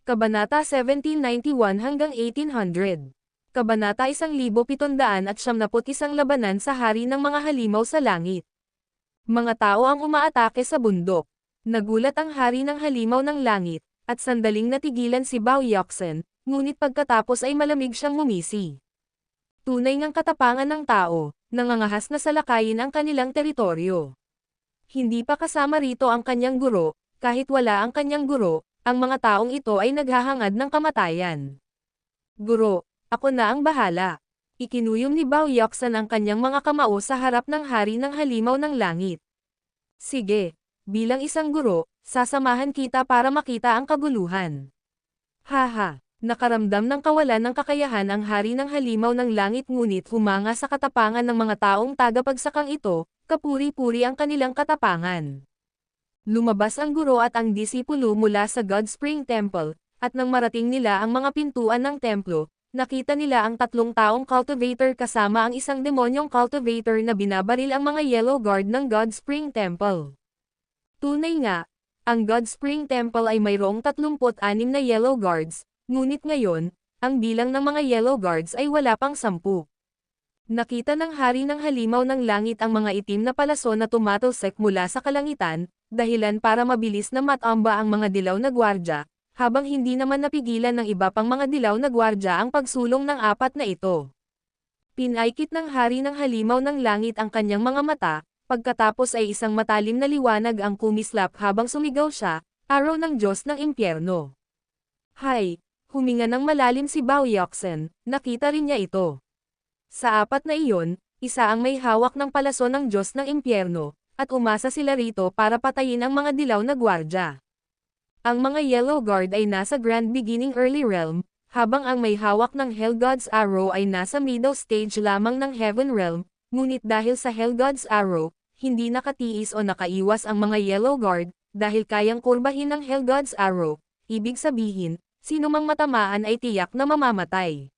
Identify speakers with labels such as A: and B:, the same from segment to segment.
A: Kabanata 1791 hanggang 1800. Kabanata 1771 Labanan sa hari ng mga halimaw sa langit. Mga tao ang umaatake sa bundok. Nagulat ang hari ng halimaw ng langit, at sandaling natigilan si Bao Yoksen, ngunit pagkatapos ay malamig siyang ngumisi. Tunay ngang katapangan ng tao, nangangahas na salakayin ang kanilang teritoryo. Hindi pa kasama rito ang kanyang guro, kahit wala ang kanyang guro, ang mga taong ito ay naghahangad ng kamatayan. Guro, ako na ang bahala. Ikinuyom ni Bao Yoksen ang kanyang mga kamao sa harap ng hari ng halimaw ng langit. Sige, bilang isang guro, sasamahan kita para makita ang kaguluhan. Haha, nakaramdam ng kawalan ng kakayahan ang hari ng halimaw ng langit ngunit humanga sa katapangan ng mga taong tagapagsakang ito, kapuri-puri ang kanilang katapangan. Lumabas ang guro at ang disipulo mula sa God Spring Temple, at nang marating nila ang mga pintuan ng templo, nakita nila ang tatlong taong cultivator kasama ang isang demonyong cultivator na binabaril ang mga Yellow Guard ng God Spring Temple. Tunay nga, ang God Spring Temple ay mayroong 36 na Yellow Guards, ngunit ngayon, ang bilang ng mga Yellow Guards ay wala pang 10. Nakita ng hari ng halimaw ng langit ang mga itim na palaso na tumatalsik mula sa kalangitan, dahilan para mabilis na matamba ang mga dilaw na gwardya, habang hindi naman napigilan ng iba pang mga dilaw na gwardya ang pagsulong ng apat na ito. Pinaikit ng hari ng halimaw ng langit ang kanyang mga mata, pagkatapos ay isang matalim na liwanag ang kumislap habang sumigaw siya, araw ng Diyos ng impyerno. Hay, huminga ng malalim si Bao Yoksen, nakita rin niya ito. Sa apat na iyon, isa ang may hawak ng palaso ng Diyos ng impyerno, at umasa sila rito para patayin ang mga dilaw na gwardya. Ang mga Yellow Guard ay nasa Grand Beginning Early Realm, habang ang may hawak ng Hell God's Arrow ay nasa middle stage lamang ng Heaven Realm, ngunit dahil sa Hell God's Arrow, hindi nakatiis o nakaiwas ang mga Yellow Guard, dahil kayang kurbahin ng Hell God's Arrow, ibig sabihin, sinumang matamaan ay tiyak na mamamatay.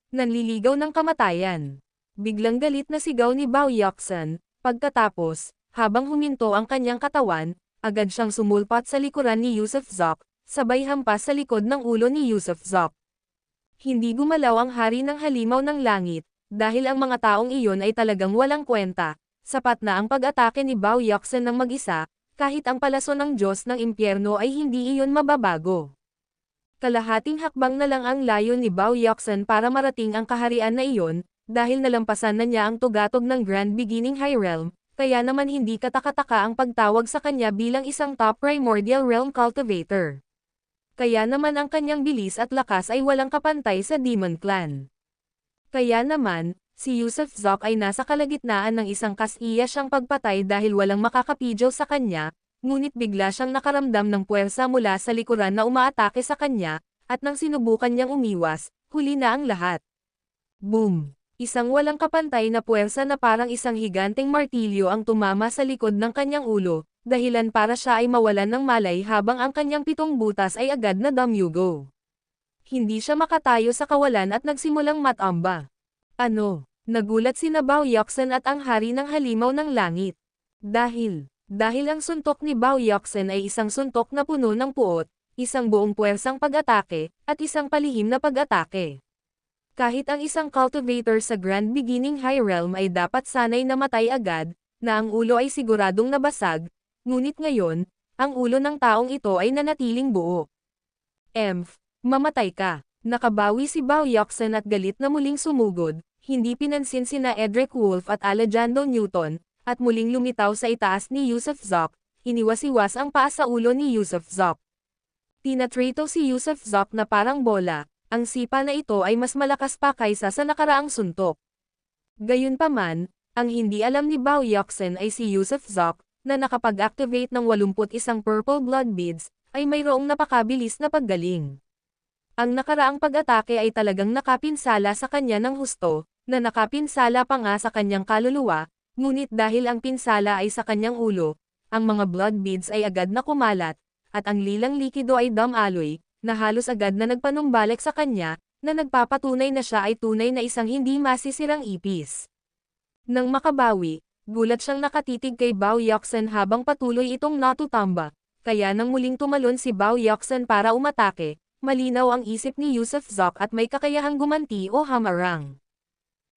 A: Nanliligaw ng kamatayan. Biglang galit na sigaw ni Bao Yoksen, pagkatapos, habang huminto ang kanyang katawan, agad siyang sumulpat sa likuran ni Yusuf Zok, sabay hampas sa likod ng ulo ni Yusuf Zok. Hindi gumalaw ang hari ng halimaw ng langit, dahil ang mga taong iyon ay talagang walang kwenta, sapat na ang pag-atake ni Bao Yoksen ng mag-isa, kahit ang palaso ng Diyos ng impyerno ay hindi iyon mababago. Kalahating hakbang na lang ang layo ni Bao Yoksen para marating ang kaharian na iyon, dahil nalampasan na niya ang tugatog ng Grand Beginning High Realm, kaya naman hindi katakataka ang pagtawag sa kanya bilang isang top Primordial Realm Cultivator. Kaya naman ang kanyang bilis at lakas ay walang kapantay sa Demon Clan. Kaya naman, si Yusuf Zok ay nasa kalagitnaan ng isang kasiya siyang pagpatay dahil walang makakapidyo sa kanya, ngunit bigla siyang nakaramdam ng puwersa mula sa likuran na umaatake sa kanya, at nang sinubukan niyang umiwas, huli na ang lahat. Boom! Isang walang kapantay na puwersa na parang isang higanteng martilyo ang tumama sa likod ng kanyang ulo, dahilan para siya ay mawalan ng malay habang ang kanyang 7 butas ay agad na damyugo. Hindi siya makatayo sa kawalan at nagsimulang matamba. Ano? Nagulat sina Bao Yoksen at ang hari ng halimaw ng langit. Dahil ang suntok ni Bao Yoksen ay isang suntok na puno ng puot, isang buong puwersang pag-atake, at isang palihim na pag-atake. Kahit ang isang cultivator sa Grand Beginning High Realm ay dapat sanay namatay agad, na ang ulo ay siguradong nabasag, ngunit ngayon, ang ulo ng taong ito ay nanatiling buo. Mamatay ka. Nakabawi si Bao Yoksen at galit na muling sumugod, hindi pinansin sina Edric Wolf at Alejandro Newton, at muling lumitaw sa itaas ni Yusuf Zok, iniwas-iwas ang paa sa ulo ni Yusuf Zok. Tinatrito si Yusuf Zok na parang bola, ang sipa na ito ay mas malakas pa kaysa sa nakaraang suntok. Gayunpaman, ang hindi alam ni Bao Yoksen ay si Yusuf Zok, na nakapag-activate ng 81 purple blood beads, ay mayroong napakabilis na paggaling. Ang nakaraang pag-atake ay talagang nakapinsala sa kanya ng husto, na nakapinsala pa nga sa kanyang kaluluwa, ngunit dahil ang pinsala ay sa kanyang ulo, ang mga blood beads ay agad na kumalat, at ang lilang likido ay dumaloy, na halos agad na nagpanumbalik sa kanya, na nagpapatunay na siya ay tunay na isang hindi masisirang ipis. Nang makabawi, gulat siyang nakatitig kay Bao Yoksen habang patuloy itong natutamba, kaya nang muling tumalon si Bao Yoxan para umatake, malinaw ang isip ni Yusuf Zok at may kakayahang gumanti o hamarang.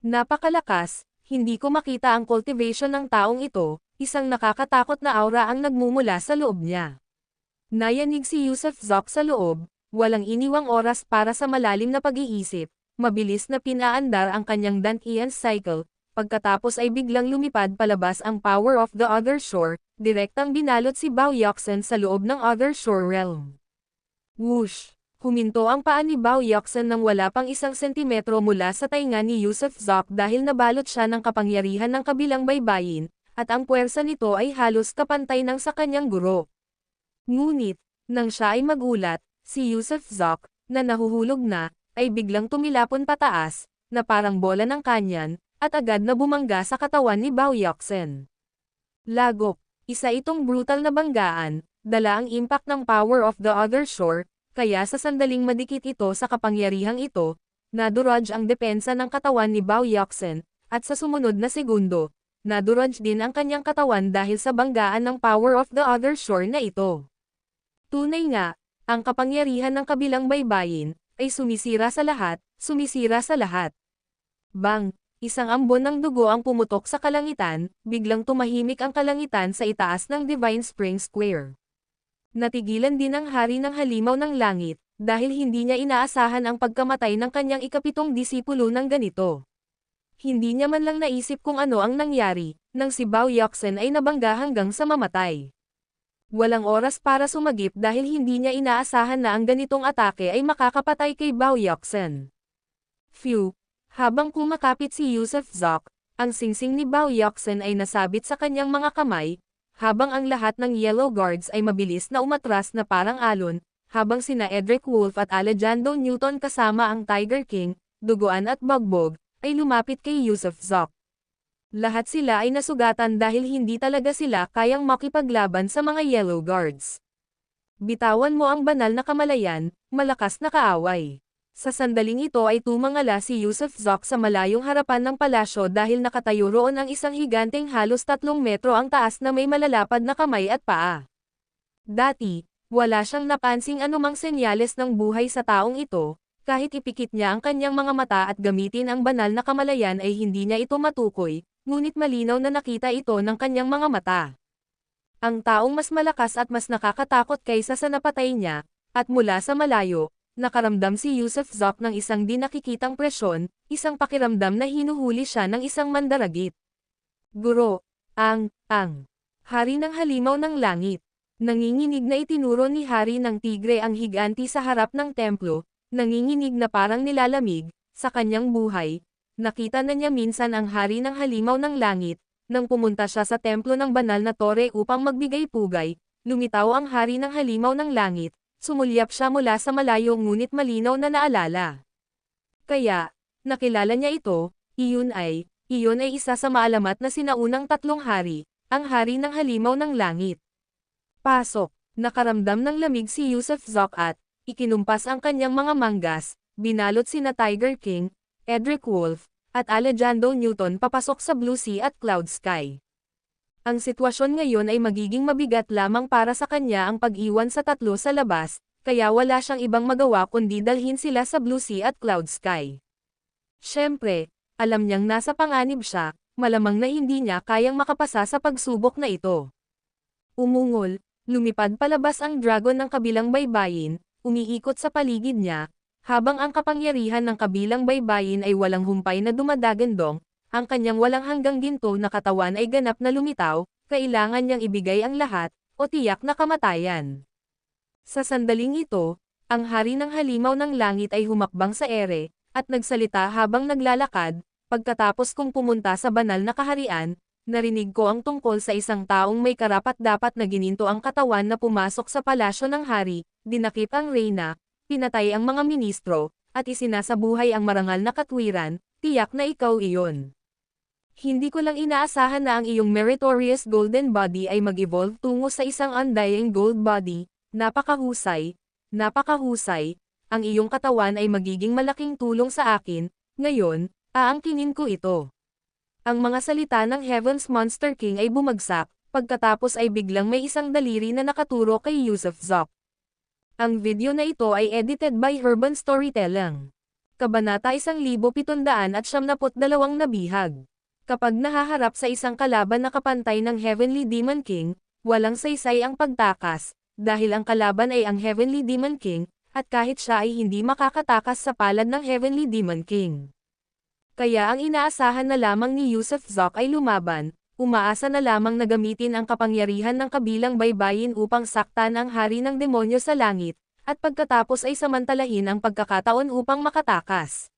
A: Napakalakas, hindi ko makita ang cultivation ng taong ito, isang nakakatakot na aura ang nagmumula sa loob niya. Nayanig si Yusuf Zok sa loob, walang iniwang oras para sa malalim na pag-iisip, mabilis na pinaandar ang kanyang Dantian cycle, pagkatapos ay biglang lumipad palabas ang power of the other shore, direktang binalot si Bao Yoxan sa loob ng other shore realm. Whoosh! Huminto ang paa ni Bao Yoxan nang wala pang 1 sentimetro mula sa tainga ni Yusuf Zok dahil nabalot siya ng kapangyarihan ng kabilang baybayin, at ang puwersa nito ay halos kapantay ng sa kanyang guro. Ngunit, nang siya ay magulat, si Yusuf Zok, na nahuhulog na, ay biglang tumilapon pataas, na parang bola ng kanyan, at agad na bumangga sa katawan ni Bao Yoxan. Lagok, isa itong brutal na banggaan, dala ang impact ng power of the other shore, kaya sa sandaling madikit ito sa kapangyarihang ito, naduraj ang depensa ng katawan ni Bao Yoxan, at sa sumunod na segundo, naduraj din ang kanyang katawan dahil sa banggaan ng power of the other shore na ito. Tunay nga, ang kapangyarihan ng kabilang baybayin, ay sumisira sa lahat, sumisira sa lahat. Bang! Isang ambon ng dugo ang pumutok sa kalangitan, biglang tumahimik ang kalangitan sa itaas ng Divine Spring Square. Natigilan din ang hari ng halimaw ng langit, dahil hindi niya inaasahan ang pagkamatay ng kanyang ikapitong disipulo ng ganito. Hindi niya man lang naisip kung ano ang nangyari, nang si Bao Yoxan ay nabangga hanggang sa mamatay. Walang oras para sumagip dahil hindi niya inaasahan na ang ganitong atake ay makakapatay kay Bao Yoxan. Phew! Habang kumakapit si Yusuf Zok, ang singsing ni Bao Yoxan ay nasabit sa kanyang mga kamay, habang ang lahat ng Yellow Guards ay mabilis na umatras na parang alon, habang sina Edric Wolf at Alejandro Newton kasama ang Tiger King, Duguan at Bugbog, ay lumapit kay Yusuf Zok. Lahat sila ay nasugatan dahil hindi talaga sila kayang makipaglaban sa mga Yellow Guards. Bitawan mo ang banal na kamalayan, malakas na kaaway. Sa sandaling ito ay tumangala si Yusuf Zok sa malayong harapan ng palasyo dahil nakatayo roon ang isang higanteng halos 3 metro ang taas na may malalapad na kamay at paa. Dati, wala siyang napansing anumang senyales ng buhay sa taong ito, kahit ipikit niya ang kanyang mga mata at gamitin ang banal na kamalayan ay hindi niya ito matukoy, ngunit malinaw na nakita ito ng kanyang mga mata. Ang taong mas malakas at mas nakakatakot kaysa sa napatay niya, at mula sa malayo, nakaramdam si Yusuf Zok ng isang di nakikitang presyon, isang pakiramdam na hinuhuli siya ng isang mandaragit. Guro, Hari ng halimaw ng langit. Nanginginig na itinuro ni Hari ng Tigre ang higanti sa harap ng templo, nanginginig na parang nilalamig, sa kanyang buhay. Nakita na niya minsan ang hari ng halimaw ng langit, nang pumunta siya sa templo ng banal na tore upang magbigay pugay, lumitaw ang hari ng halimaw ng langit, sumulyap siya mula sa malayo ngunit malinaw na naalala. Kaya, nakilala niya ito, iyon ay isa sa maalamat na sinaunang 3 hari, ang hari ng halimaw ng langit. Pasok, nakaramdam ng lamig si Yusuf Zok at, ikinumpas ang kanyang mga manggas, binalot sina Tiger King, Edric Wolf, at Alejandro Newton papasok sa Blue Sea at Cloud Sky. Ang sitwasyon ngayon ay magiging mabigat lamang para sa kanya ang pag-iwan sa 3 sa labas, kaya wala siyang ibang magawa kundi dalhin sila sa Blue Sea at Cloud Sky. Siyempre, alam niyang nasa panganib siya, malamang na hindi niya kayang makapasa sa pagsubok na ito. Umungol, lumipad palabas ang dragon ng kabilang baybayin, umiikot sa paligid niya, habang ang kapangyarihan ng kabilang baybayin ay walang humpay na dumadagandong, ang kanyang walang hanggang ginto na katawan ay ganap na lumitaw, kailangan niyang ibigay ang lahat, o tiyak na kamatayan. Sa sandaling ito, ang hari ng halimaw ng langit ay humakbang sa ere, at nagsalita habang naglalakad, pagkatapos kong pumunta sa banal na kaharian, narinig ko ang tungkol sa isang taong may karapat-dapat na gininto ang katawan na pumasok sa palasyo ng hari, dinakip ang reyna, pinatay ang mga ministro, at isinasabuhay ang marangal na katwiran, tiyak na ikaw iyon. Hindi ko lang inaasahan na ang iyong meritorious golden body ay mag-evolve tungo sa isang undying gold body, napakahusay, ang iyong katawan ay magiging malaking tulong sa akin, ngayon, aangkinin ko ito. Ang mga salita ng Heaven's Monster King ay bumagsak, Pagkatapos ay biglang may isang daliri na nakaturo kay Yusuf Zok. Ang video na ito ay edited by Urban Storytelling. Kabanata 1772 na bihag. Kapag nahaharap sa isang kalaban na kapantay ng Heavenly Demon King, walang saysay ang pagtakas, dahil ang kalaban ay ang Heavenly Demon King, at kahit siya ay hindi makakatakas sa palad ng Heavenly Demon King. Kaya ang inaasahan na lamang ni Yusuf Zok ay lumaban, umaasa na lamang na gamitin ang kapangyarihan ng kabilang baybayin upang saktan ang hari ng demonyo sa langit, at pagkatapos ay samantalahin ang pagkakataon upang makatakas.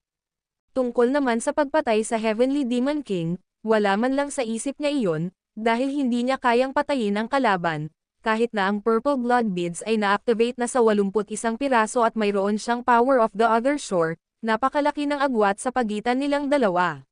A: Tungkol naman sa pagpatay sa Heavenly Demon King, wala man lang sa isip niya iyon, dahil hindi niya kayang patayin ang kalaban, kahit na ang Purple Blood Beads ay na-activate na sa 81 piraso at mayroon siyang Power of the Other Shore, napakalaki ng agwat sa pagitan nilang dalawa.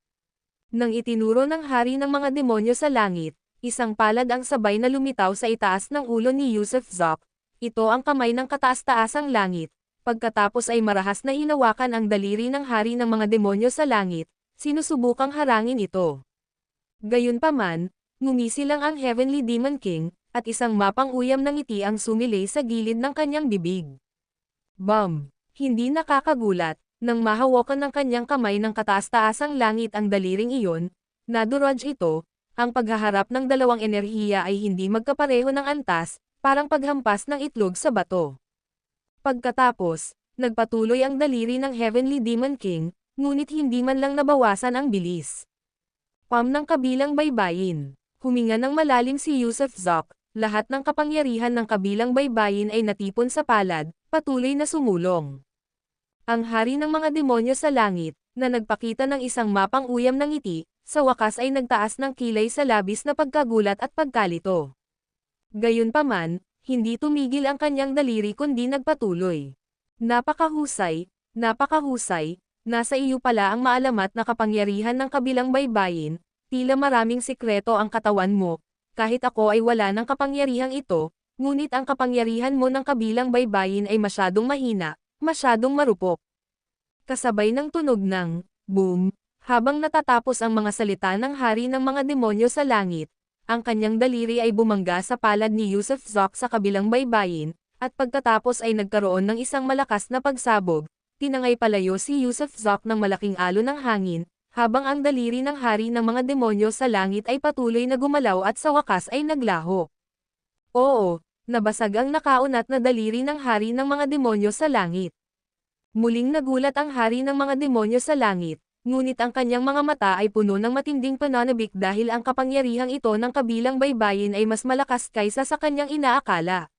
A: Nang itinuro ng hari ng mga demonyo sa langit, isang palad ang sabay na lumitaw sa itaas ng ulo ni Yusuf Zok. Ito ang kamay ng kataas-taasang langit. Pagkatapos ay marahas na hinawakan ang daliri ng hari ng mga demonyo sa langit, sinusubukang harangin ito. Gayunpaman, ngumisi lang ang Heavenly Demon King, at isang mapang uyam ng ngiti ang sumilay sa gilid ng kanyang bibig. Bam! Hindi nakakagulat. Nang mahawakan ng kanyang kamay ng kataas-taasang langit ang daliring iyon, naduraj ito, ang paghaharap ng dalawang enerhiya ay hindi magkapareho ng antas, parang paghampas ng itlog sa bato. Pagkatapos, nagpatuloy ang daliri ng Heavenly Demon King, ngunit hindi man lang nabawasan ang bilis. Pam ng kabilang baybayin. Huminga ng malalim si Yusuf Zok, lahat ng kapangyarihan ng kabilang baybayin ay natipon sa palad, patuloy na sumulong. Ang hari ng mga demonyo sa langit, na nagpakita ng isang mapang uyam ng ngiti, sa wakas ay nagtaas ng kilay sa labis na pagkagulat at pagkalito. Gayunpaman, hindi tumigil ang kanyang daliri kundi nagpatuloy. Napakahusay, napakahusay, nasa iyo pala ang maalamat na kapangyarihan ng kabilang baybayin, tila maraming sikreto ang katawan mo, kahit ako ay wala ng kapangyarihang ito, ngunit ang kapangyarihan mo ng kabilang baybayin ay masyadong mahina, masyadong marupok. Kasabay ng tunog ng boom, habang natatapos ang mga salita ng hari ng mga demonyo sa langit, ang kanyang daliri ay bumangga sa palad ni Yusuf Zok sa kabilang baybayin, at pagkatapos ay nagkaroon ng isang malakas na pagsabog, tinangay palayo si Yusuf Zok ng malaking alon ng hangin, habang ang daliri ng hari ng mga demonyo sa langit ay patuloy na gumalaw at sa wakas ay naglaho. Oo, nabasag ang nakaunat na daliri ng hari ng mga demonyo sa langit. Muling nagulat ang hari ng mga demonyo sa langit, ngunit ang kanyang mga mata ay puno ng matinding pananabik dahil ang kapangyarihang ito ng kabilang baybayin ay mas malakas kaysa sa kanyang inaakala.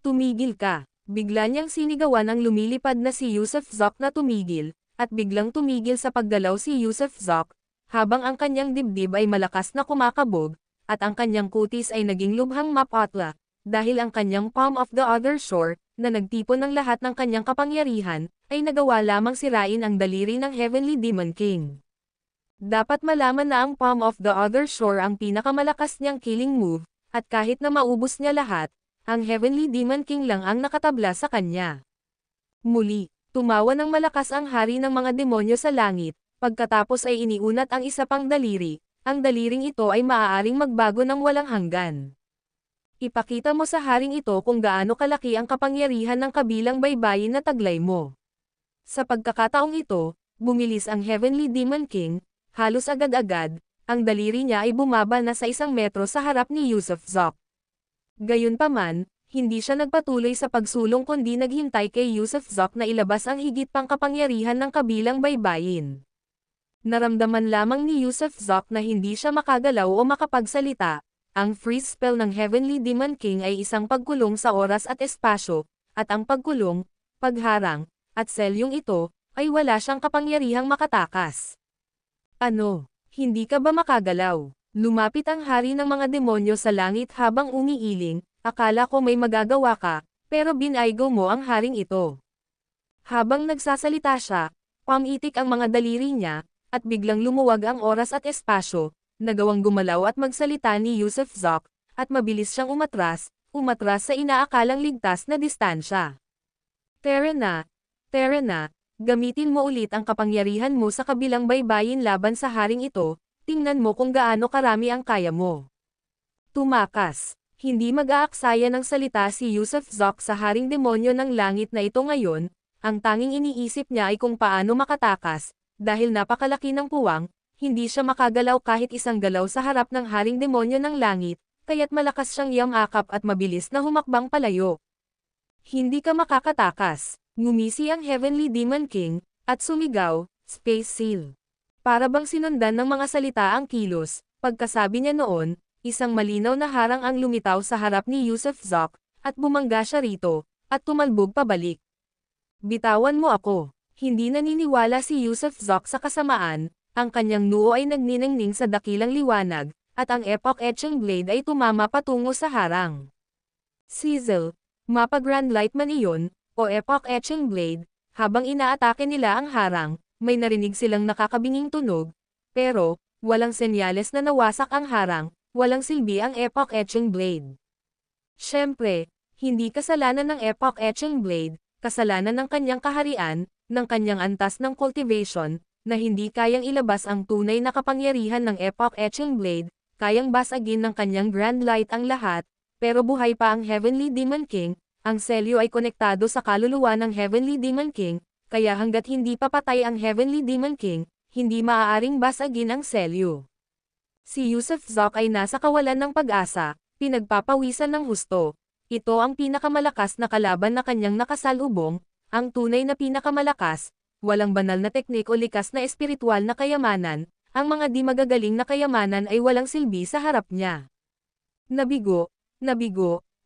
A: Tumigil ka! Bigla niyang sinigawan ang lumilipad na si Yusuf Zok na tumigil, at biglang tumigil sa pagdalaw si Yusuf Zok, habang ang kanyang dibdib ay malakas na kumakabog, at ang kanyang kutis ay naging lubhang mapatla, dahil ang kanyang Palm of the Other Shore, na nagtipon ng lahat ng kanyang kapangyarihan, ay nagawa lamang sirain ang daliri ng Heavenly Demon King. Dapat malaman na ang Palm of the Other Shore ang pinakamalakas niyang killing move, at kahit na maubos niya lahat, ang Heavenly Demon King lang ang nakatabla sa kanya. Muli, tumawa ng malakas ang hari ng mga demonyo sa langit, pagkatapos ay iniunat ang isa pang daliri, ang daliring ito ay maaaring magbago ng walang hanggan. Ipakita mo sa haring ito kung gaano kalaki ang kapangyarihan ng kabilang baybayin na taglay mo. Sa pagkakataong ito, bumilis ang Heavenly Demon King, halos agad-agad, ang daliri niya ay bumaba na sa 1 metro sa harap ni Yusuf Zok. Gayunpaman, hindi siya nagpatuloy sa pagsulong kundi naghintay kay Yusuf Zok na ilabas ang higit pang kapangyarihan ng kabilang baybayin. Naramdaman lamang ni Yusuf Zok na hindi siya makagalaw o makapagsalita. Ang freeze spell ng Heavenly Demon King ay isang pagkulong sa oras at espasyo, at ang pagkulong, pagharang, at selyong ito, ay wala siyang kapangyarihang makatakas. Ano? Hindi ka ba makagalaw? Lumapit ang hari ng mga demonyo sa langit habang umiiling, akala ko may magagawa ka, pero binaygo mo ang haring ito. Habang nagsasalita siya, pamitik ang mga daliri niya, at biglang lumuwag ang oras at espasyo, nagawang gumalaw at magsalita ni Yusuf Zok, at mabilis siyang umatras sa inaakalang ligtas na distansya. Terena, gamitin mo ulit ang kapangyarihan mo sa kabilang baybayin laban sa haring ito, tingnan mo kung gaano karami ang kaya mo. Tumakas. Hindi mag-aaksaya ng salita si Yusuf Zok sa haring demonyo ng langit na ito ngayon, ang tanging iniisip niya ay kung paano makatakas, dahil napakalaki ng puwang, hindi siya makagalaw kahit isang galaw sa harap ng haring demonyo ng langit, kaya't malakas siyang yamakap at mabilis na humakbang palayo. Hindi ka makakatakas. Ngumisi ang Heavenly Demon King, at sumigaw, Space Seal. Para bang sinundan ng mga salita ang kilos, pagkasabi niya noon, isang malinaw na harang ang lumitaw sa harap ni Yusuf Zok, at bumangga siya rito, at tumalbog pabalik. Bitawan mo ako. Hindi naniniwala si Yusuf Zok sa kasamaan, ang kanyang noo ay nagniningning sa dakilang liwanag, at ang epoch etching blade ay tumama patungo sa harang. Sizzle, mapa-grand light man iyon, o epoch etching blade, habang inaatake nila ang harang, may narinig silang nakakabinging tunog, pero, walang senyales na nawasak ang harang, walang silbi ang epoch etching blade. Siyempre, hindi kasalanan ng epoch etching blade, kasalanan ng kanyang kaharian, ng kanyang antas ng cultivation, na hindi kayang ilabas ang tunay na kapangyarihan ng epoch etching blade, kayang basagin ng kanyang grand light ang lahat, pero buhay pa ang Heavenly Demon King, ang selyo ay konektado sa kaluluwa ng Heavenly Demon King, kaya hanggat hindi papatay ang Heavenly Demon King, hindi maaaring basagin ang selyo. Si Yusuf Zok ay nasa kawalan ng pag-asa, pinagpapawisan ng husto. Ito ang pinakamalakas na kalaban na kanyang nakasalubong, ang tunay na pinakamalakas, walang banal na teknik o likas na espiritual na kayamanan, ang mga di magagaling na kayamanan ay walang silbi sa harap niya. Nabigo,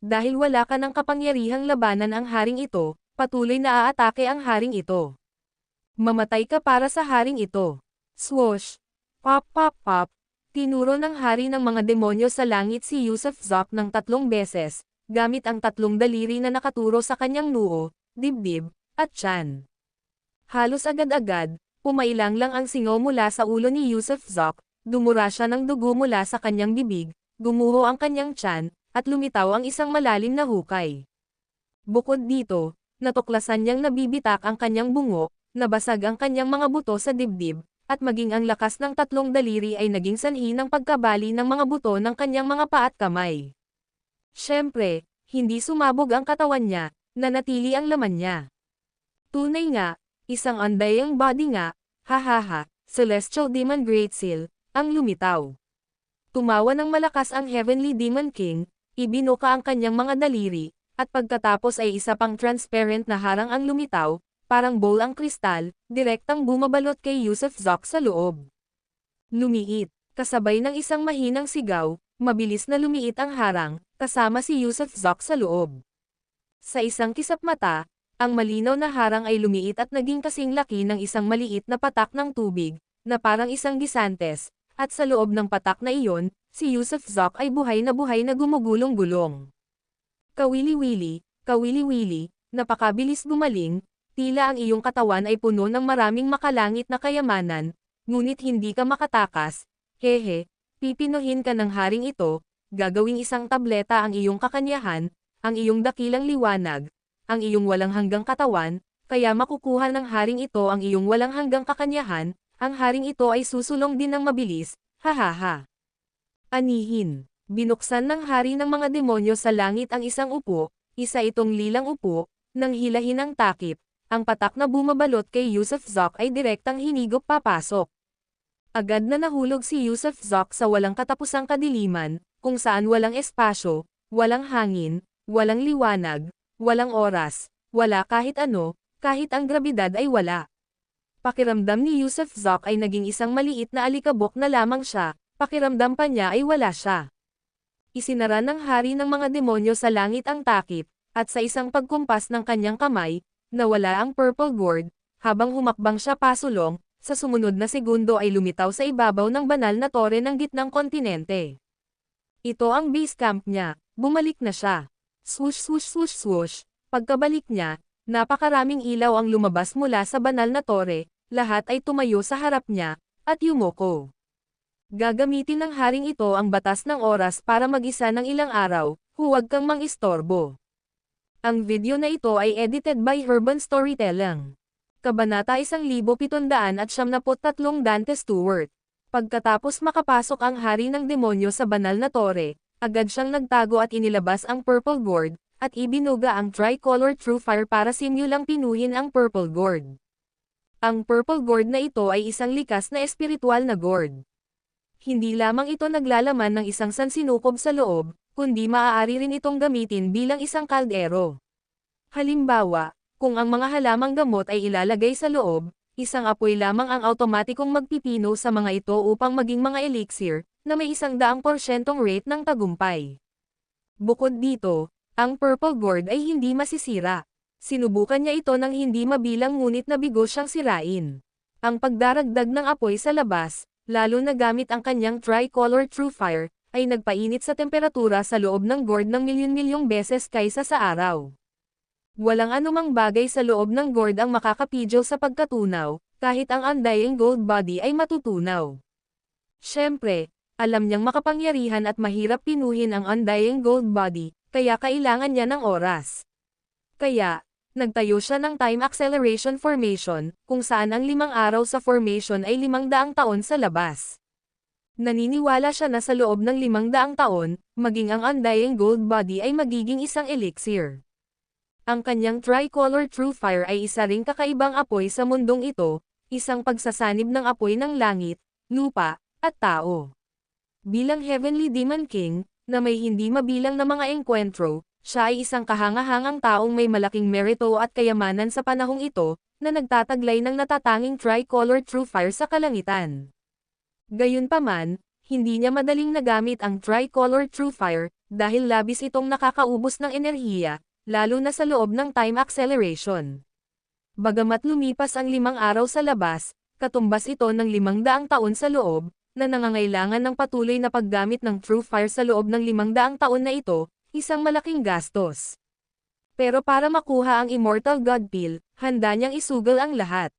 A: dahil wala ka ng kapangyarihang labanan ang haring ito, patuloy na aatake ang haring ito. Mamatay ka para sa haring ito. Swoosh! Pop pop pop! Tinuro ng hari ng mga demonyo sa langit si Yusuf Zok ng 3 beses, gamit ang 3 daliri na nakaturo sa kanyang noo, dibdib, at tiyan. Halos agad-agad, pumailang lang ang singaw mula sa ulo ni Yusuf Zok, dumura siya ng dugo mula sa kanyang bibig, gumuho ang kanyang tiyan, at lumitaw ang isang malalim na hukay. Bukod dito, natuklasan niyang nabibitak ang kanyang bungo, nabasag ang kanyang mga buto sa dibdib, at maging ang lakas ng 3 daliri ay naging sanhi ng pagkabali ng mga buto ng kanyang mga paa at kamay. Siyempre, hindi sumabog ang katawan niya, nanatili ang laman niya. Tunay nga, isang undying body nga, hahaha, Celestial Demon Great Seal, ang lumitaw. Tumawa ng malakas ang Heavenly Demon King, ibinuka ang kanyang mga daliri, at pagkatapos ay isa pang transparent na harang ang lumitaw, parang bowl ang kristal, direktang bumabalot kay Yusuf Zok sa loob. Lumiit, kasabay ng isang mahinang sigaw, mabilis na lumiit ang harang, kasama si Yusuf Zok sa loob. Sa isang kisap mata, ang malinaw na harang ay lumiit at naging kasing laki ng isang maliit na patak ng tubig, na parang isang gisantes, at sa loob ng patak na iyon, si Yusuf Zok ay buhay na gumugulong-gulong. Kawili-wili, napakabilis gumaling, tila ang iyong katawan ay puno ng maraming makalangit na kayamanan, ngunit hindi ka makatakas, hehe, pipinuhin ka ng haring ito, gagawing isang tableta ang iyong kakanyahan, ang iyong dakilang liwanag, ang iyong walang hanggang katawan, kaya makukuha ng haring ito ang iyong walang hanggang kakanyahan, ang haring ito ay susulong din ng mabilis, hahaha. Anihin, binuksan ng hari ng mga demonyo sa langit ang isang upo, isa itong lilang upo, nang hilahin ang takip. Ang patak na bumabalot kay Yusuf Zok ay direktang hinigop papasok. Agad na nahulog si Yusuf Zok sa walang katapusang kadiliman, kung saan walang espasyo, walang hangin, walang liwanag, walang oras, wala kahit ano, kahit ang grabidad ay wala. Pakiramdam ni Yusuf Zok ay naging isang maliit na alikabok na lamang siya, pakiramdam pa niya ay wala siya. Isinara ng hari ng mga demonyo sa langit ang takip, at sa isang pagkumpas ng kanyang kamay, nawala ang purple gourd, habang humakbang siya pasulong, sa sumunod na segundo ay lumitaw sa ibabaw ng banal na tore ng gitnang kontinente. Ito ang base camp niya, bumalik na siya. Swoosh swoosh swoosh swoosh, pagkabalik niya, napakaraming ilaw ang lumabas mula sa banal na tore, lahat ay tumayo sa harap niya, at yumoko. Gagamitin ng haring ito ang batas ng oras para mag-isa ng ilang araw, huwag kang mang-istorbo. Ang video na ito ay edited by Urban Storytelling. Kabanata 1773 Dante Stewart. Pagkatapos makapasok ang hari ng demonyo sa banal na tore, Agad siyang nagtago at inilabas ang purple gourd, at ibinuga ang tricolor true fire para simulang pinuhin ang purple gourd. Ang purple gourd na ito ay isang likas na espiritual na gourd. Hindi lamang ito naglalaman ng isang sansinukob sa loob, kundi maaari rin itong gamitin bilang isang kaldero. Halimbawa, kung ang mga halamang gamot ay ilalagay sa loob, isang apoy lamang ang automatikong magpipino sa mga ito upang maging mga elixir, na may 100% rate ng tagumpay. Bukod dito, ang purple gourd ay hindi masisira. Sinubukan niya ito ng hindi mabilang ngunit nabigo siyang sirain. Ang pagdaragdag ng apoy sa labas, lalo na gamit ang kanyang tricolor true fire, ay nagpainit sa temperatura sa loob ng gourd ng milyon-milyong beses kaysa sa araw. Walang anumang bagay sa loob ng gourd ang makakapigil sa pagkatunaw, kahit ang undying gold body ay matutunaw. Siyempre, alam niyang makapangyarihan at mahirap pinuhin ang undying gold body, kaya kailangan niya ng oras. Kaya, nagtayo siya ng time acceleration formation, kung saan ang 5 araw sa formation ay 500 taon sa labas. Naniniwala siya na sa loob ng 500 taon, maging ang undying gold body ay magiging isang elixir. Ang kanyang tricolor true fire ay isa ring kakaibang apoy sa mundong ito, isang pagsasanib ng apoy ng langit, lupa, at tao. Bilang Heavenly Demon King, na may hindi mabilang na mga engkwentro, siya ay isang kahangahangang taong may malaking merito at kayamanan sa panahong ito, na nagtataglay ng natatanging tricolor true fire sa kalangitan. Gayunpaman, hindi niya madaling nagamit ang tricolor true fire, dahil labis itong nakakaubos ng enerhiya, lalo na sa loob ng time acceleration. Bagamat lumipas ang 5 araw sa labas, katumbas ito ng 500 taon sa loob, na nangangailangan ng patuloy na paggamit ng true fire sa loob ng 500 taon na ito, isang malaking gastos. Pero para makuha ang Immortal God Pill, handa niyang isugal ang lahat.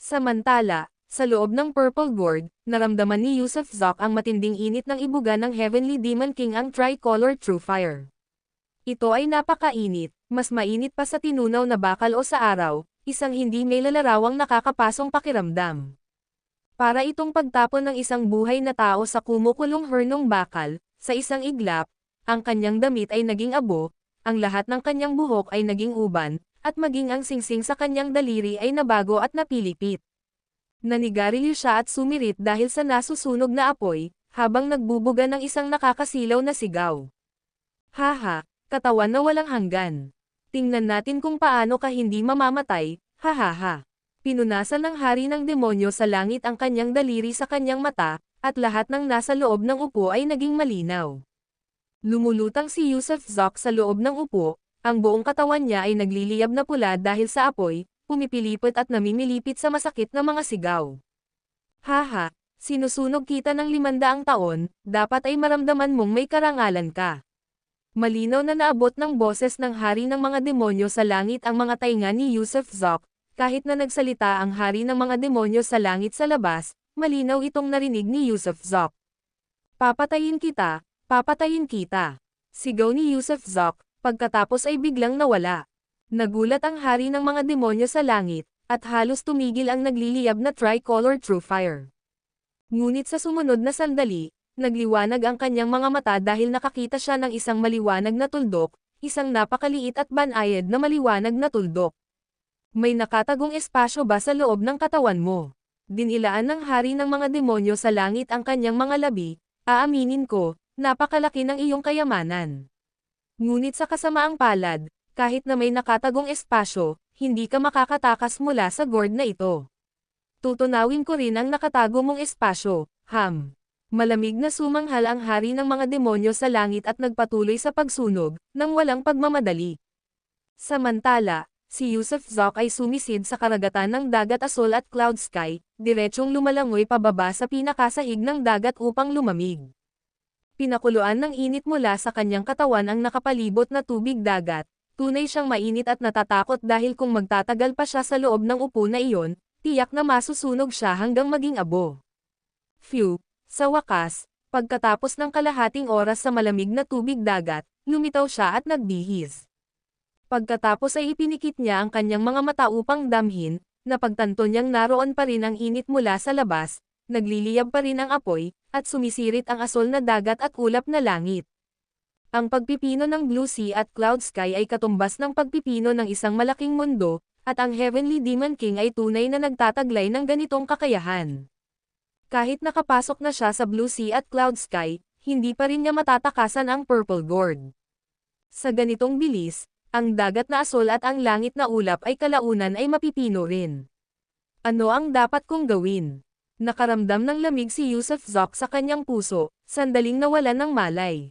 A: Samantala, sa loob ng Purple Gourd, naramdaman ni Yusuf Zok ang matinding init ng ibuga ng Heavenly Demon King ang Tricolor True Fire. Ito ay napakainit, mas mainit pa sa tinunaw na bakal o sa araw, isang hindi may lalarawang nakakapasong pakiramdam. Para itong pagtapon ng isang buhay na tao sa kumukulong hurnong bakal, sa isang iglap, ang kanyang damit ay naging abo, ang lahat ng kanyang buhok ay naging uban, at maging ang singsing sa kanyang daliri ay nabago at napilipit. Nanigarilyo siya at sumirit dahil sa nasusunog na apoy, habang nagbubuga ng isang nakakasilaw na sigaw. Haha, katawan na walang hanggan. Tingnan natin kung paano ka hindi mamamatay, hahaha. Pinunasan ng hari ng demonyo sa langit ang kanyang daliri sa kanyang mata, at lahat ng nasa loob ng upo ay naging malinaw. Lumulutang si Yusuf Zok sa loob ng upo, ang buong katawan niya ay nagliliyab na pula dahil sa apoy, pumipilipit at namimilipit sa masakit na mga sigaw. Haha, sinusunog kita ng 500 taon, dapat ay maramdaman mong may karangalan ka. Malinaw na naabot ng boses ng hari ng mga demonyo sa langit ang mga tainga ni Yusuf Zok. Kahit na nagsalita ang hari ng mga demonyo sa langit sa labas, malinaw itong narinig ni Yusuf Zok. Papatayin kita, papatayin kita. Sigaw ni Yusuf Zok, pagkatapos ay biglang nawala. Nagulat ang hari ng mga demonyo sa langit, at halos tumigil ang nagliliyab na tricolor true fire. Ngunit sa sumunod na sandali, nagliwanag ang kanyang mga mata dahil nakakita siya ng isang maliwanag na tuldok, isang napakaliit at banayad na maliwanag na tuldok. May nakatagong espasyo ba sa loob ng katawan mo? Dinilaan ng hari ng mga demonyo sa langit ang kanyang mga labi, aaminin ko, napakalaki ng iyong kayamanan. Ngunit sa kasamaang palad, kahit na may nakatagong espasyo, hindi ka makakatakas mula sa gourd na ito. Tutunawin ko rin ang nakatago mong espasyo, Ham. Malamig na sumanghal ang hari ng mga demonyo sa langit at nagpatuloy sa pagsunog, nang walang pagmamadali. Samantala, si Yusuf Zok ay sumisid sa karagatan ng dagat asul at cloud sky, diretsyong lumalangoy pababa sa pinakasahig ng dagat upang lumamig. Pinakuluan ng init mula sa kanyang katawan ang nakapalibot na tubig dagat, tunay siyang mainit at natatakot dahil kung magtatagal pa siya sa loob ng upo na iyon, tiyak na masusunog siya hanggang maging abo. Phew, sa wakas, pagkatapos ng kalahating oras sa malamig na tubig dagat, lumitaw siya at nagbihis. Pagkatapos ay ipinikit niya ang kanyang mga mata upang damhin, napagtanto niyang naroon pa rin ang init mula sa labas, nagliliyab pa rin ang apoy, at sumisirit ang asol na dagat at ulap na langit. Ang pagpipino ng Blue Sea at Cloud Sky ay katumbas ng pagpipino ng isang malaking mundo, at ang Heavenly Demon King ay tunay na nagtataglay ng ganitong kakayahan. Kahit nakapasok na siya sa Blue Sea at Cloud Sky, hindi pa rin niya matatakasan ang Purple Gourd. Sa ganitong bilis, ang dagat na asul at ang langit na ulap ay kalaunan ay mapipino rin. Ano ang dapat kong gawin? Nakaramdam ng lamig si Yusuf Zok sa kanyang puso, sandaling nawalan ng malay.